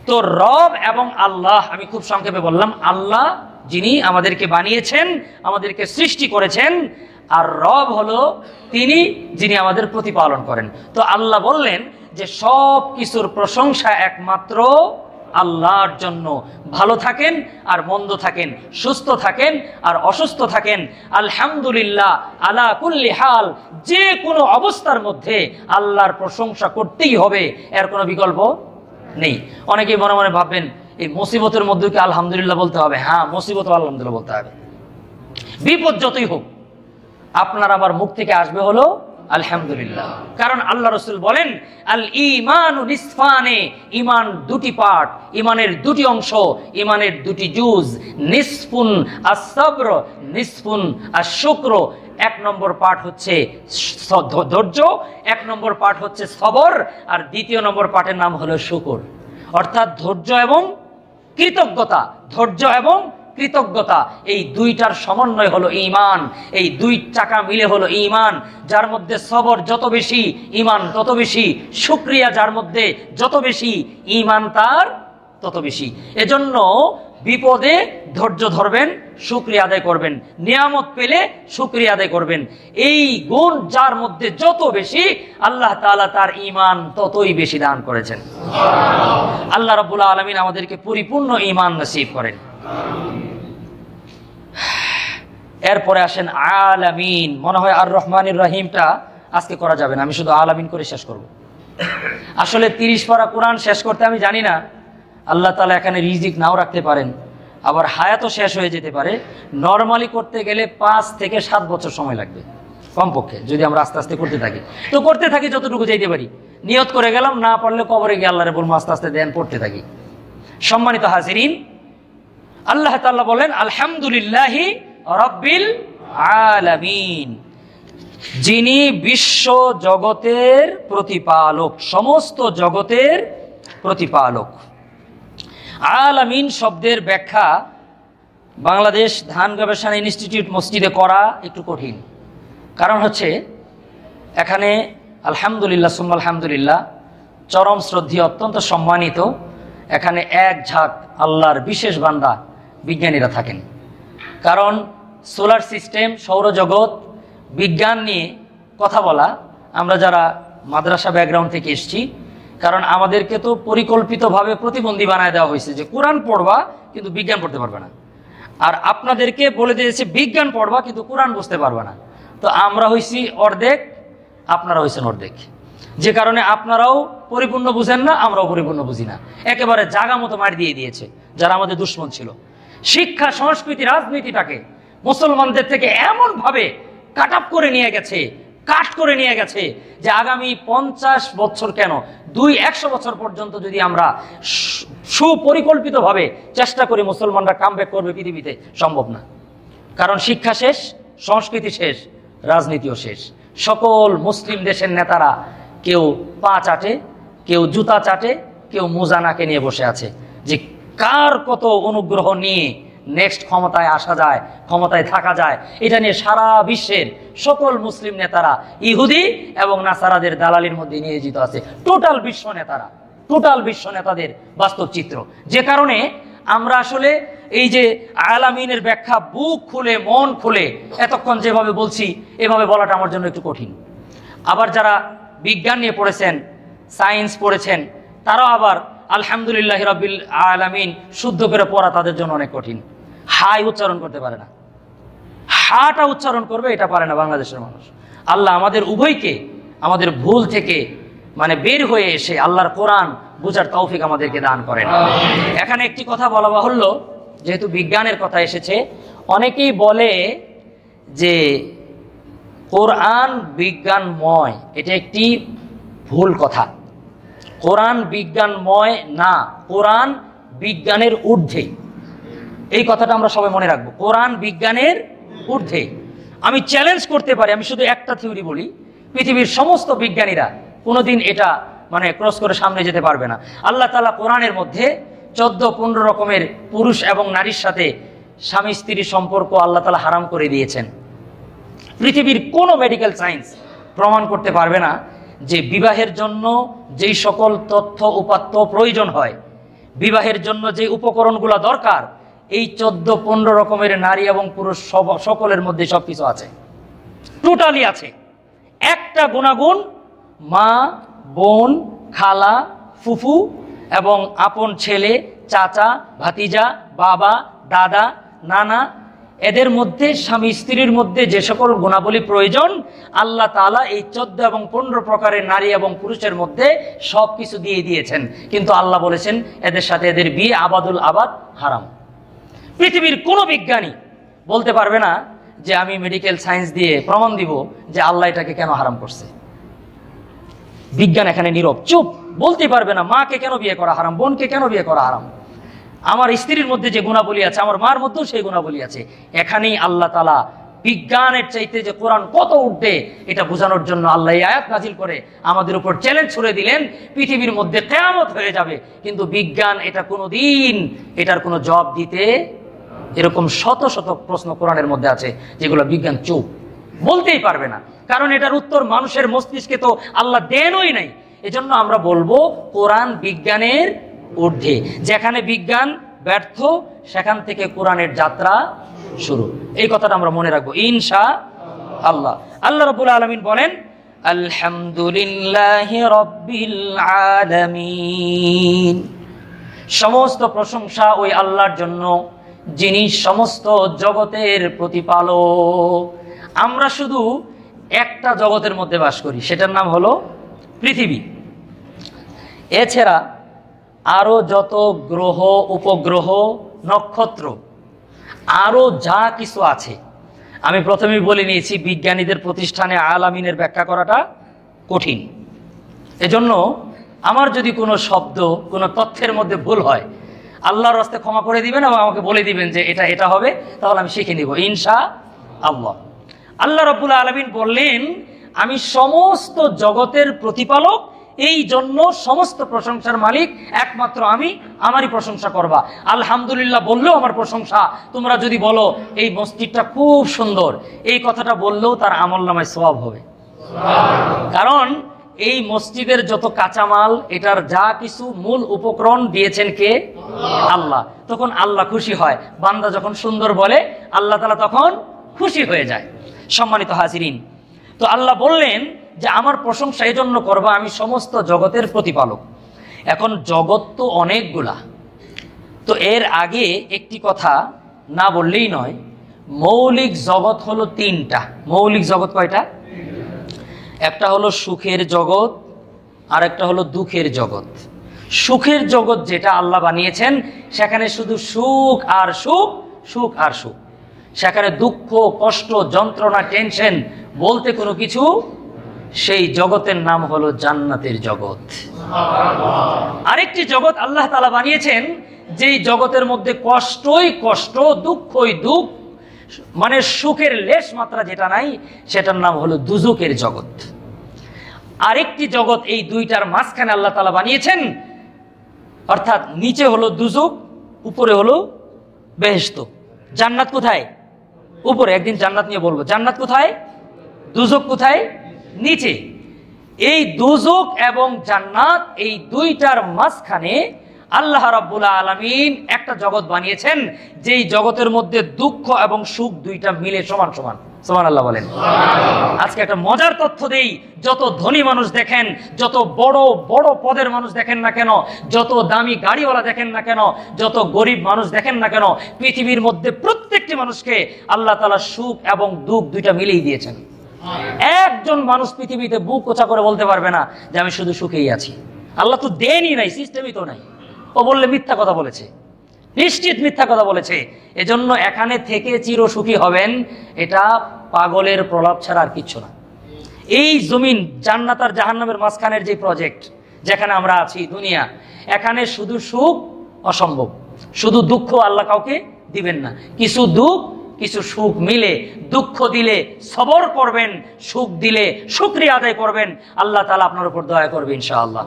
তো রব এবং আল্লাহ, আমি খুব সংক্ষেপে বললাম, আল্লাহ যিনি আমাদেরকে বানিয়েছেন, আমাদেরকে সৃষ্টি করেছেন, আর রব হলো তিনি যিনি আমাদের প্রতিপালন করেন। তো আল্লাহ বললেন যে সব কিছুর প্রশংসা একমাত্র আল্লাহর জন্য। ভালো থাকেন আর মন্দ থাকেন, সুস্থ থাকেন আর অসুস্থ থাকেন, আলহামদুলিল্লাহ আলা কুল্লি হাল, যে কোনো অবস্থার মধ্যে আল্লাহর প্রশংসা করতেই হবে, এর কোনো বিকল্প নেই। অনেকেই মনে মনে ভাববেন এই মুসিবতের মধ্যে কি আলহামদুলিল্লাহ বলতে হবে? হ্যাঁ, মুসিবত আলহামদুলিল্লাহ বলতে হবে। বিপদ যতই হোক আপনার আবার মুখ থেকে আসবে হলো আলহামদুলিল্লাহ। কারণ আল্লাহ রাসূল বলেন আল ঈমানু নিসফানে, ঈমান দুটি পার্ট, ঈমানের দুটি অংশ, ঈমানের দুটি জুজ। নিসফুন আস-সাবর, নিসফুন আশ-শুকর। 1 নম্বর পার্ট হচ্ছে ধৈর্য, 1 নম্বর পার্ট হচ্ছে সবর, আর 2 নম্বর পার্টের নাম হলো শুকর। অর্থাৎ ধৈর্য এবং কৃতজ্ঞতা, ধৈর্য এবং কৃতজ্ঞতা, এই দুইটার সমন্বয় হলো ঈমান। এই দুই চাকা মিলে হলো ঈমান। যার মধ্যে সবর যত বেশি, ঈমান তত বেশি। শুকরিয়া যার মধ্যে যত বেশি, ঈমান তার তত বেশি। এজন্য বিপদে ধৈর্য ধরবেন, শুকরিয়া আদায় করবেন। নিয়ামত পেলে শুকরিয়া আদায় করবেন। এই গুণ যার মধ্যে যত বেশি, আল্লাহ তাআলা তার ঈমান ততই বেশি দান করেছেন। আল্লাহ রাব্বুল আলামিন আমাদেরকে পরিপূর্ণ ঈমান নসিব করেন। এরপরে আসেন আলামিন। মনে হয় আর রহমানির রহিমটা আজকে করা যাবে না, আমি শুধু আলামিন করে শেষ করব। আসলে 30 পারা কোরআন শেষ করতে আমি জানি না, আল্লাহ তাআলা এখানে রিজিক নাও রাখতে পারেন, আবার হায়াতও শেষ হয়ে যেতে পারে। নরমালি করতে গেলে 5 থেকে 7 বছর সময় লাগবে কমপক্ষে, যদি আমরা আস্তে আস্তে করতে থাকি। তো করতে থাকি যতটুকু যেতে পারি, নিয়ত করে গেলাম, না পারলে কবরে গিয়ে আল্লাহরে বলবো আস্তে আস্তে দেন, পড়তে থাকি। সম্মানিত হাজিরিন, আল্লাহ তাআলা বলেন আলহামদুলিল্লাহি রাব্বিল আলামিন, যিনি বিশ্ব জগতের প্রতিপালক, সমস্ত জগতের প্রতিপালক। আলামিন শব্দের ব্যাখ্যা বাংলাদেশ ধান গবেষণা ইনস্টিটিউট মসজিদে করা একটু কঠিন। কারণ হচ্ছে এখানে আলহামদুলিল্লাহ সুম্মা আলহামদুলিল্লাহ, চরম শ্রদ্ধেয়, অত্যন্ত সম্মানিত, এখানে এক ঝাঁক আল্লাহর বিশেষ বান্দা বিজ্ঞানীরা থাকেন। কারণ সোলার সিস্টেম, সৌরজগৎ, বিজ্ঞান নিয়ে কথা বলা, আমরা যারা মাদ্রাসা ব্যাকগ্রাউন্ড থেকে এসেছি, কারণ আমাদেরকে তো পরিকল্পিতভাবে প্রতিবন্ধী বানায় দেওয়া হয়েছে যে কোরআন পড়বা কিন্তু বিজ্ঞান পড়তে পারবে না, আর আপনাদেরকে বলে দিয়েছে বিজ্ঞান পড়বা কিন্তু কোরআন বুঝতে পারবে না। তো আমরা হইছি অর্ধেক, আপনারা হইছেন অর্ধেক, যে কারণে আপনারাও পরিপূর্ণ বুঝেন না, আমরাও পরিপূর্ণ বুঝি না। একেবারে জাগা মতো মার দিয়ে দিয়েছে যারা আমাদের দুশ্মন ছিল। শিক্ষা, সংস্কৃতি, রাজনীতিটাকে মুসলমানদের থেকে এমন ভাবে কাট আপ করে নিয়ে গেছে, কাট করে নিয়ে গেছে যে আগামী 50 বছর কেন 100 বছর পর্যন্ত যদি আমরা সুপরিকল্পিতভাবে চেষ্টা করি মুসলমানরা কামব্যাক করবে পৃথিবীতে, সম্ভব না। কারণ শিক্ষা শেষ, সংস্কৃতি শেষ, রাজনীতিও শেষ। সকল মুসলিম দেশের নেতারা কেউ পা চাটে, কেউ জুতা চাটে, কেউ মোজানাকে নিয়ে বসে আছে যে কার কত অনুগ্রহ নিয়ে নেক্সট ক্ষমতায় আসা যায়, ক্ষমতায় থাকা যায়। এটা নিয়ে সারা বিশ্বের সকল মুসলিম নেতারা ইহুদি এবং নাসারাদের দালালির মধ্যে নিয়োজিত আছে। টোটাল বিশ্ব নেতারা, টোটাল বিশ্ব নেতাদের বাস্তব চিত্র। যে কারণে আমরা আসলে এই যে আলামিনের ব্যাখ্যা বুক খুলে মন খুলে এতক্ষণ যেভাবে বলছি, এভাবে বলাটা আমার জন্য একটু কঠিন। আবার যারা বিজ্ঞান নিয়ে পড়েছেন, সায়েন্স পড়েছেন, তারাও আবার আলহামদুলিল্লাহ রাব্বিল আলামিন শুদ্ধ করে পড়া তাদের জন্য অনেক কঠিন। হাই উচ্চারণ করতে পারে না, হাটা উচ্চারণ করবে এটা পারে না বাংলাদেশের মানুষ। আল্লাহ আমাদের উভয়কে আমাদের ভুল থেকে মানে বের হয়ে এসে আল্লাহর কোরআন বুঝার তৌফিক আমাদেরকে দান করেন। এখানে একটি কথা বলা বাহুল্য, যেহেতু বিজ্ঞানের কথা এসেছে, অনেকেই বলে যে কোরআন বিজ্ঞানময়। এটা একটি ভুল কথা। কোরআন বিজ্ঞানময় না, কোরআন বিজ্ঞানের ঊর্ধ্বে। এই কথাটা আমরা সবাই মনে রাখবো, কোরআন বিজ্ঞানের ঊর্ধ্বে। আমি চ্যালেঞ্জ করতে পারি, আমি শুধু একটা থিওরি বলি, পৃথিবীর সমস্ত বিজ্ঞানীরা কোনোদিন এটা মানে ক্রস করে সামনে যেতে পারবে না। আল্লাহ তাআলা কোরআনের মধ্যে 14-15 রকমের পুরুষ এবং নারীর সাথে স্বামী স্ত্রীর সম্পর্ক আল্লাহ তাআলা হারাম করে দিয়েছেন। পৃথিবীর কোনো মেডিকেল সায়েন্স প্রমাণ করতে পারবে না যে বিবাহের জন্য যেই সকল তথ্য উপাত্ত প্রয়োজন হয়, বিবাহের জন্য যে উপকরণগুলো দরকার, এই 14-15 রকমের নারী এবং পুরুষ সকলের মধ্যে সবকিছু আছে, টোটালি আছে। একটা গুণাগুণ মা, বোন, খালা, ফুফু এবং আপন ছেলে, চাচা, ভাতিজা, বাবা, দাদা, নানা, এদের মধ্যে স্বামী স্ত্রীর মধ্যে যে সকল গুণাবলী প্রয়োজন আল্লাহ তাআলা এই 14 এবং 15 প্রকারের নারী এবং পুরুষের মধ্যে সব কিছু দিয়ে দিয়েছেন। কিন্তু আল্লাহ বলেছেন এদের সাথে এদের বিয়ে আবাদুল আবাদ হারাম। পৃথিবীর কোনো বিজ্ঞানী বলতে পারবে না যে আমি মেডিকেল সায়েন্স দিয়ে প্রমাণ দিব যে আল্লাহ এটাকে কেন হারাম করছে। বিজ্ঞান এখানে নীরব, চুপ, বলতে পারবে না মাকে কেন বিয়ে করা হারাম, বোনকে কেন বিয়ে করা হারাম। আমার স্ত্রীর মধ্যে যে গুণাবলী আছে আমার মার মধ্যেও সেই গুণাবলী আছে। এখানেই আল্লাহ তাআলা বিজ্ঞানের চাইতে যে কোরআন কত উঠবে এটা বোঝানোর জন্য আল্লাহ এই আয়াত নাজিল করে আমাদের উপর চ্যালেঞ্জ ছুড়ে দিলেন, পৃথিবীর মধ্যে কিয়ামত হয়ে যাবে কিন্তু বিজ্ঞান এটা কোনোদিন এটার কোনো জবাব দিতে, এরকম শত শত প্রশ্ন কোরআনের মধ্যে আছে যেগুলো বিজ্ঞান চুপ, বলতেই পারবে না, কারণ এটার উত্তর মানুষের মস্তিষ্কে তো আল্লাহ দেনই নাই। এজন্য আমরা বলবো কোরআন বিজ্ঞানের ঊর্ধ্বে। যেখানে বিজ্ঞান ব্যর্থ সেখান থেকে কোরআনের যাত্রা শুরু। এই কথাটা আমরা মনে রাখবো ইনশাআল্লাহ। আল্লাহ রাব্বুল আলামিন বলেন আলহামদুলিল্লাহি রাব্বিল আলামিন, সমস্ত প্রশংসা ওই আল্লাহর জন্য যিনি সমস্ত জগতের প্রতিপালক। আমরা শুধু একটা জগতের মধ্যে বাস করি, সেটার নাম হলো পৃথিবী। এছাড়া আরো যত গ্রহ, উপগ্রহ, নক্ষত্র, আরো যা কিছু আছে, আমি প্রথমেই বলে নিয়েছি বিজ্ঞানীদের প্রতিষ্ঠানে আলামিনের ব্যাখ্যা করাটা কঠিন। এজন্য আমার যদি কোনো শব্দ, কোনো তথ্যের মধ্যে ভুল হয় আল্লাহর রাস্তায় ক্ষমা করে দিবেন এবং আমাকে বলে দিবেন যে এটা এটা হবে, তাহলে আমি শিখে নিব ইনশাআল্লাহ। আল্লাহ রাব্বুল আলামিন বললেন আমি সমস্ত জগতের প্রতিপালক, এই জন্য সমস্ত প্রশংসার মালিক একমাত্র আমি, আমারই প্রশংসা করবা। আলহামদুলিল্লাহ বললেও আমার প্রশংসা, তোমরা যদি বলো এই মসজিদটা খুব সুন্দর, এই কথাটা বললেও তার আমলনামায় সওয়াব হবে। কারণ এই মসজিদের যত কাঁচামাল, এটার যা কিছু মূল উপকরণ দিয়েছেন কে? আল্লাহ। তখন আল্লাহ খুশি হয়, বান্দা যখন সুন্দর বলে আল্লাহ তাআলা তখন খুশি হয়ে যায়। সম্মানিত হাজিরিন, তো আল্লাহ বললেন যে আমার প্রশংসা এজন্য করবা আমি সমস্ত জগতের প্রতিপালক। এখন জগৎ তো অনেকগুলা, তো এর আগে একটি কথা না বললেই নয়, মৌলিক জগৎ হলো 3টা। মৌলিক জগৎ কয়টা? একটা হলো সুখের জগৎ, আর একটা হলো দুঃখের জগৎ। সুখের জগৎ যেটা আল্লাহ বানিয়েছেন সেখানে শুধু সুখ আর সুখ, সুখ আর সুখ, সেখানে দুঃখ, কষ্ট, যন্ত্রণা, টেনশন বলতে কোনো কিছু, সেই জগতের নাম হলো জান্নাতের জগৎ। আরেকটি জগৎ আল্লাহ তাআলা বানিয়েছেন যেই জগতের মধ্যে কষ্টই কষ্ট, দুঃখই দুঃখ, মানে সুখের লেশ মাত্রা যেটা নাই, সেটার নাম হলো দুজকের জগৎ। আরেকটি জগৎ এই দুইটার মাঝখানে আল্লাহ তাআলা বানিয়েছেন, অর্থাৎ নিচে হলো দুজক, উপরে হলো বেহেশত। জান্নাত কোথায়? উপরে। একদিন জান্নাত নিয়ে বলবো। জান্নাত কোথায়? দুজক কোথায়? নিচে। এই দুজক এবং জান্নাত, এই দুইটার মাঝখানে আল্লাহ রাব্বুল আলামিন একটা জগৎ বানিয়েছেন যেই জগতের মধ্যে দুঃখ এবং সুখ দুইটা মিলে সমান সমান। সুবহানাল্লাহ বলেন। আজকে একটা মজার তথ্য দেই, যত ধনী মানুষ দেখেন, যত বড় বড় পদের মানুষ দেখেন না কেন, যত দামি গাড়িওয়ালা দেখেন না কেন, যত গরিব মানুষ দেখেন না কেন, পৃথিবীর মধ্যে প্রত্যেকটি মানুষকে আল্লাহ তাআলা সুখ এবং দুঃখ দুইটা মিলেই দিয়েছেন। একজন মানুষ পৃথিবীতে বুক কোচা করে বলতে পারবে না যে আমি শুধু সুখেই আছি। আল্লাহ তো দেনই নাই, সিস্টেমই তো নাই। ও বললে মিথ্যা কথা বলেছে, নিশ্চিত মিথ্যা কথা বলেছে। এজন্য এখানে থেকে চির সুখী হবেন, এটা পাগলের প্রলাপ ছাড়া আর কিচ্ছু না। এই জমিন জান্নাত আর জাহান্নামের মাঝখানের যে প্রজেক্ট যেখানে আমরা আছি দুনিয়া, এখানে শুধু সুখ অসম্ভব, শুধু দুঃখ আল্লাহ কাউকে দিবেন না। কিছু দুঃখ কিছু সুখ মিলে, দুঃখ দিলে সবর করবেন, সুখ দিলে শুকরিয়া আদায় করবেন, আল্লাহ তাআলা আপনার উপর দয়া করবে ইনশাআল্লাহ।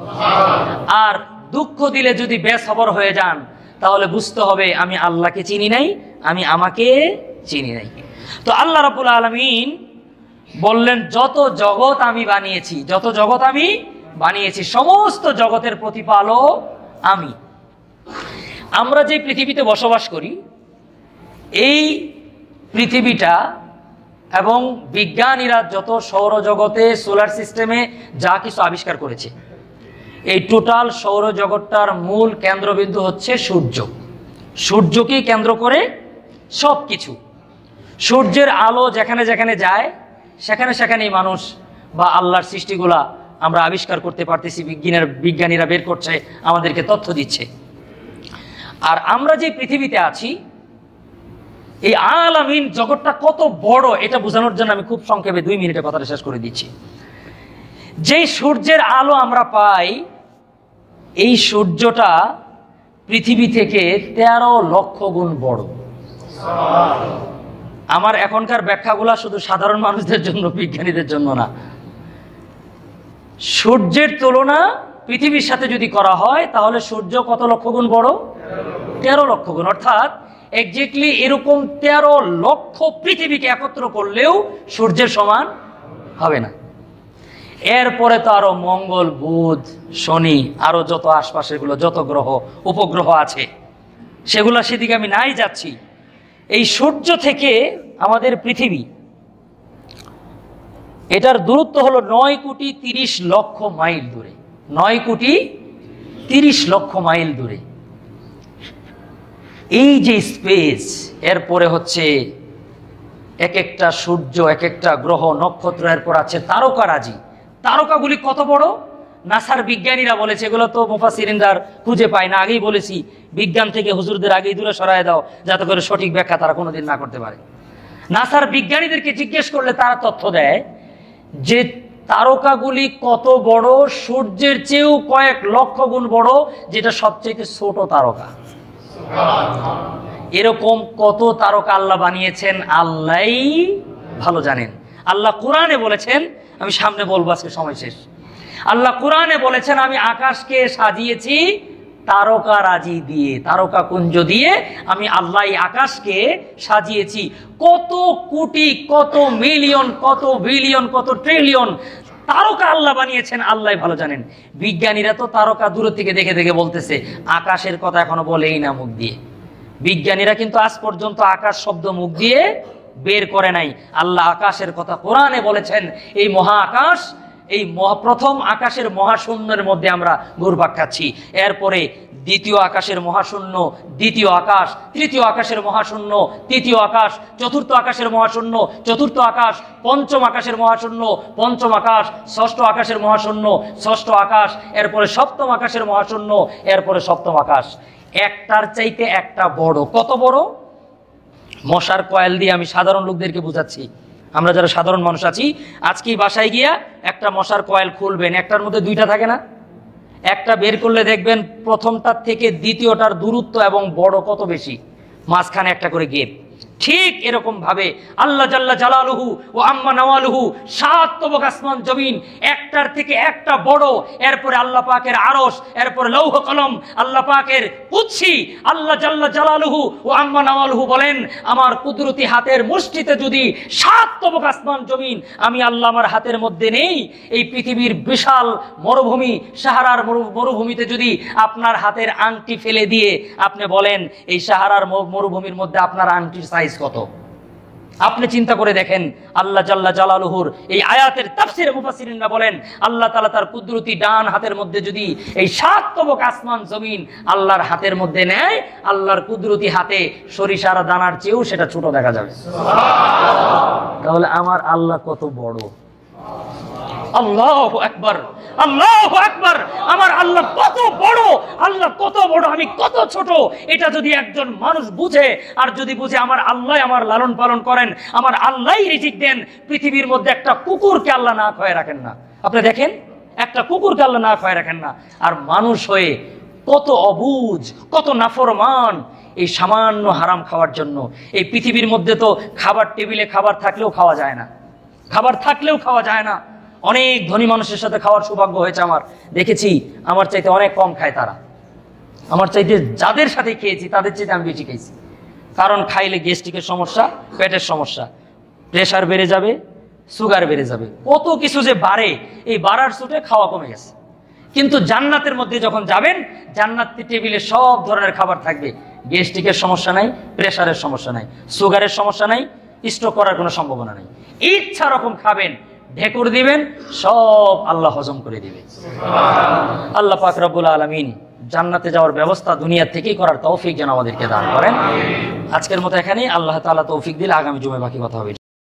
আর দুঃখ দিলে যদি বেসবর হয়ে যান, তাহলে বুঝতে হবে আমি আল্লাহকে চিনি নাই, আমি আমাকে চিনি নাই। তো আল্লাহ রাব্বুল আলামিন বললেন যত জগৎ আমি বানিয়েছি, যত জগৎ আমি বানিয়েছি, সমস্ত জগতের প্রতিপালক আমি। আমরা যে পৃথিবীতে বসবাস করি, এই পৃথিবীটা এবং বিজ্ঞানীরা যত সৌরজগতে সোলার সিস্টেমে যা কিছু আবিষ্কার করেছে, এই টোটাল সৌরজগৎটার মূল কেন্দ্রবিন্দু হচ্ছে সূর্য। সূর্যকেই কেন্দ্র করে সব কিছু। সূর্যের আলো যেখানে যেখানে যায়, সেখানে সেখানেই মানুষ বা আল্লাহর সৃষ্টিগুলা আমরা আবিষ্কার করতে পারতেছি। বিজ্ঞানীরা বের করছে, আমাদেরকে তথ্য দিচ্ছে। আর আমরা যে পৃথিবীতে আছি, এই আলামিন জগৎটা কত বড়, এটা বোঝানোর জন্য আমি খুব সংক্ষেপে 2 মিনিটে কথাটা শেষ করে দিচ্ছি। যেই সূর্যের আলো আমরা পাই, এই সূর্যটা পৃথিবী থেকে 13 লক্ষ গুণ বড়। আমার এখনকার ব্যাখ্যাগুলা শুধু সাধারণ মানুষদের জন্য, বিজ্ঞানীদের জন্য না। সূর্যের তুলনা পৃথিবীর সাথে যদি করা হয়, তাহলে সূর্য কত লক্ষ গুণ বড়? 13 লক্ষ গুণ। অর্থাৎ এক্স্যাক্টলি এরকম 13 লক্ষ পৃথিবীকে একত্র করলেও সূর্যের সমান হবে না। এরপরে তো আরো মঙ্গল, বুধ, শনি, আরো যত আশপাশেগুলো যত গ্রহ উপগ্রহ আছে, সেগুলো সেদিকে আমি নাই যাচ্ছি। এই সূর্য থেকে আমাদের পৃথিবী, এটার দূরত্ব হলো 9,30,00,000 মাইল দূরে। 9,30,00,000 মাইল দূরে এই যে স্পেস, এরপরে হচ্ছে এক একটা সূর্য, এক একটা গ্রহ, নক্ষত্র, এরপর আছে তারকারাজি। তারকাগুলি কত বড়? নাসার বিজ্ঞানীরা বলেছে, এগুলো তো মুফাসসিরিনদার খুঁজে পায় না। আগেই বলেছি, বিজ্ঞান থেকে হুজুরদের আগেই দূরে সরায় দাও, যাতে করে সঠিক ব্যাখ্যা তারা কোনোদিন না করতে পারে। নাসার বিজ্ঞানীদেরকে জিজ্ঞেস করলে তারা তথ্য দেয় যে তারকাগুলি কত বড়, সূর্যের চেয়েও কয়েক লক্ষ গুণ বড়, যেটা সবচেয়ে ছোট তারকা। এরকম কত তারকা আল্লাহ বানিয়েছেন আল্লাহই ভালো জানেন। আল্লাহ কোরআনে বলেছেন, আমি সামনে বলবো, আজকে সময় শেষ। আল্লাহ কোরআনে বলেছেন, আমি আকাশকে সাজিয়েছি তারকারাজি দিয়ে, তারকা কুঞ্জ দিয়ে আমি আল্লাহ আকাশকে সাজিয়েছি। কত কোটি, কত মিলিয়ন, কত বিলিয়ন, কত ট্রিলিয়ন তারকা আল্লাহ বানিয়েছেন, আল্লাহ ভালো জানেন। বিজ্ঞানীরা তো তারকা দূর থেকে দেখে দেখে বলতেছে, আকাশের কথা এখনো বলেই না মুখ দিয়ে। বিজ্ঞানীরা কিন্তু আজ পর্যন্ত আকাশ শব্দ মুখ দিয়ে বের করে নাই। আল্লাহ আকাশের কথা কোরআনে বলেছেন। এই মহা আকাশ, এই প্রথম আকাশের মহাশূন্যের মধ্যে আমরা ঘুরপাক খাচ্ছি। এরপরে দ্বিতীয় আকাশের মহাশূন্য, দ্বিতীয় আকাশ, তৃতীয় আকাশের মহাশূন্য, তৃতীয় আকাশ, চতুর্থ আকাশের মহাশূন্য, চতুর্থ আকাশ, পঞ্চম আকাশের মহাশূন্য, পঞ্চম আকাশ, ষষ্ঠ আকাশের মহাশূন্য, ষষ্ঠ আকাশ, এরপরে সপ্তম আকাশের মহাশূন্য, এরপরে সপ্তম আকাশ। একটার চাইতে একটা বড়। কত বড়? মশার কয়েল দিয়ে আমি সাধারণ লোকদেরকে বুঝাচ্ছি। আমরা যারা সাধারণ মানুষ আছি, আজকেই বাসায় গিয়া একটা মশার কয়েল খুলবেন, একটার মধ্যে 2টা থাকে না? একটা বের করলে দেখবেন প্রথমটার থেকে দ্বিতীয়টার দূরত্ব এবং বড় কত বেশি, মাঝখানে একটা করে গেপ। ঠিক এরকম ভাবে আল্লাহ জাল্লা জালালুহু ও আম্মা নওয়ালুহু 7 তবক আসমান জমিন, একটার থেকে একটা বড়। এরপরে আল্লাহ পাকের আরশ, এরপরে লৌহ কলম, আল্লাহ পাকের কুদসি। আল্লাহ জাল্লা জালালুহু ও আম্মা নওয়ালুহু বলেন, আমার কুদরতি হাতের মুষ্টিতে যদি 7 তবক আসমান জমিন আমি আল্লাহ আমার হাতের মধ্যে নেই, এই পৃথিবীর বিশাল মরুভূমি, সাহারার মরুভূমিতে যদি আপনার হাতের আংটি ফেলে দিয়ে আপনি বলেন এই সাহারার মরুভূমির মধ্যে আপনার আংটির সাইজ কত? আপনি চিন্তা করে দেখেন, আল্লাহ জাল্লা জালালুহুর এই আয়াতের তাফসিরে মুফাসসিরিনরা বলেন, আল্লাহ তাআলা তার কুদরতি ডান হাতের মধ্যে যদি এই 7 তবক আসমান জমিন আল্লাহর হাতের মধ্যে নেয়, আল্লাহর কুদরতি হাতে সরিষার দানার চেয়েও সেটা ছোট দেখা যাবে। তাহলে আমার আল্লাহ কত বড়! আল্লাহু আকবার, আল্লাহু আকবার! আমার আল্লাহ কত বড়, আল্লাহ কত বড়, আমি কত ছোট। এটা যদি একজন মানুষ বুঝে, আর যদি বুঝে আমার আল্লাহ আমার লালন পালন করেন, আমার আল্লাহই রিজিক দেন, পৃথিবীর মধ্যে একটা কুকুরকে আল্লাহ না খাওয়ায় রাখেন না। আপনি দেখেন, একটা কুকুরকে আল্লাহ না খাওয়ায় রাখেন না। আর মানুষ হয়ে কত অবুঝ, কত নাফরমান, এই সামান্য হারাম খাওয়ার জন্য। এই পৃথিবীর মধ্যে তো খাবার টেবিলে খাবার থাকলেও খাওয়া যায় না, খাবার থাকলেও খাওয়া যায় না। অনেক ধনী মানুষের সাথে খাওয়ার সৌভাগ্য হয়েছে আমার, দেখেছি আমার চাইতে অনেক কম খায় তারা। আমার চাইতে যাদের সাথে খেয়েছি তাদের চাইতে আমি বেশি খেয়েছি। কারণ খাইলে গ্যাস্ট্রিকের সমস্যা, পেটের সমস্যা, প্রেশার বেড়ে যাবে, সুগার বেড়ে যাবে, কত কিছু যে বাড়ে, এই বাড়ার সুটে খাওয়া কমে গেছে। কিন্তু জান্নাতের মধ্যে যখন যাবেন, জান্নাতের টেবিলে সব ধরনের খাবার থাকবে, গ্যাস্ট্রিকের সমস্যা নাই, প্রেশারের সমস্যা নাই, সুগারের সমস্যা নাই, স্ট্রোক করার কোনো সম্ভাবনা নাই। ইচ্ছা রকম খাবেন, ঢেকুর দিবেন, সব আল্লাহ হজম করে দিবে। আল্লাহ পাক রব্বুল আলামিন জান্নাতে যাওয়ার ব্যবস্থা দুনিয়া থেকেই করার তৌফিক যেন আমাদেরকে দান করেন। আজকের মতো এখানেই, আল্লাহ তাআলা তৌফিক দিলে আগামী জুমায় বাকি কথা হবে।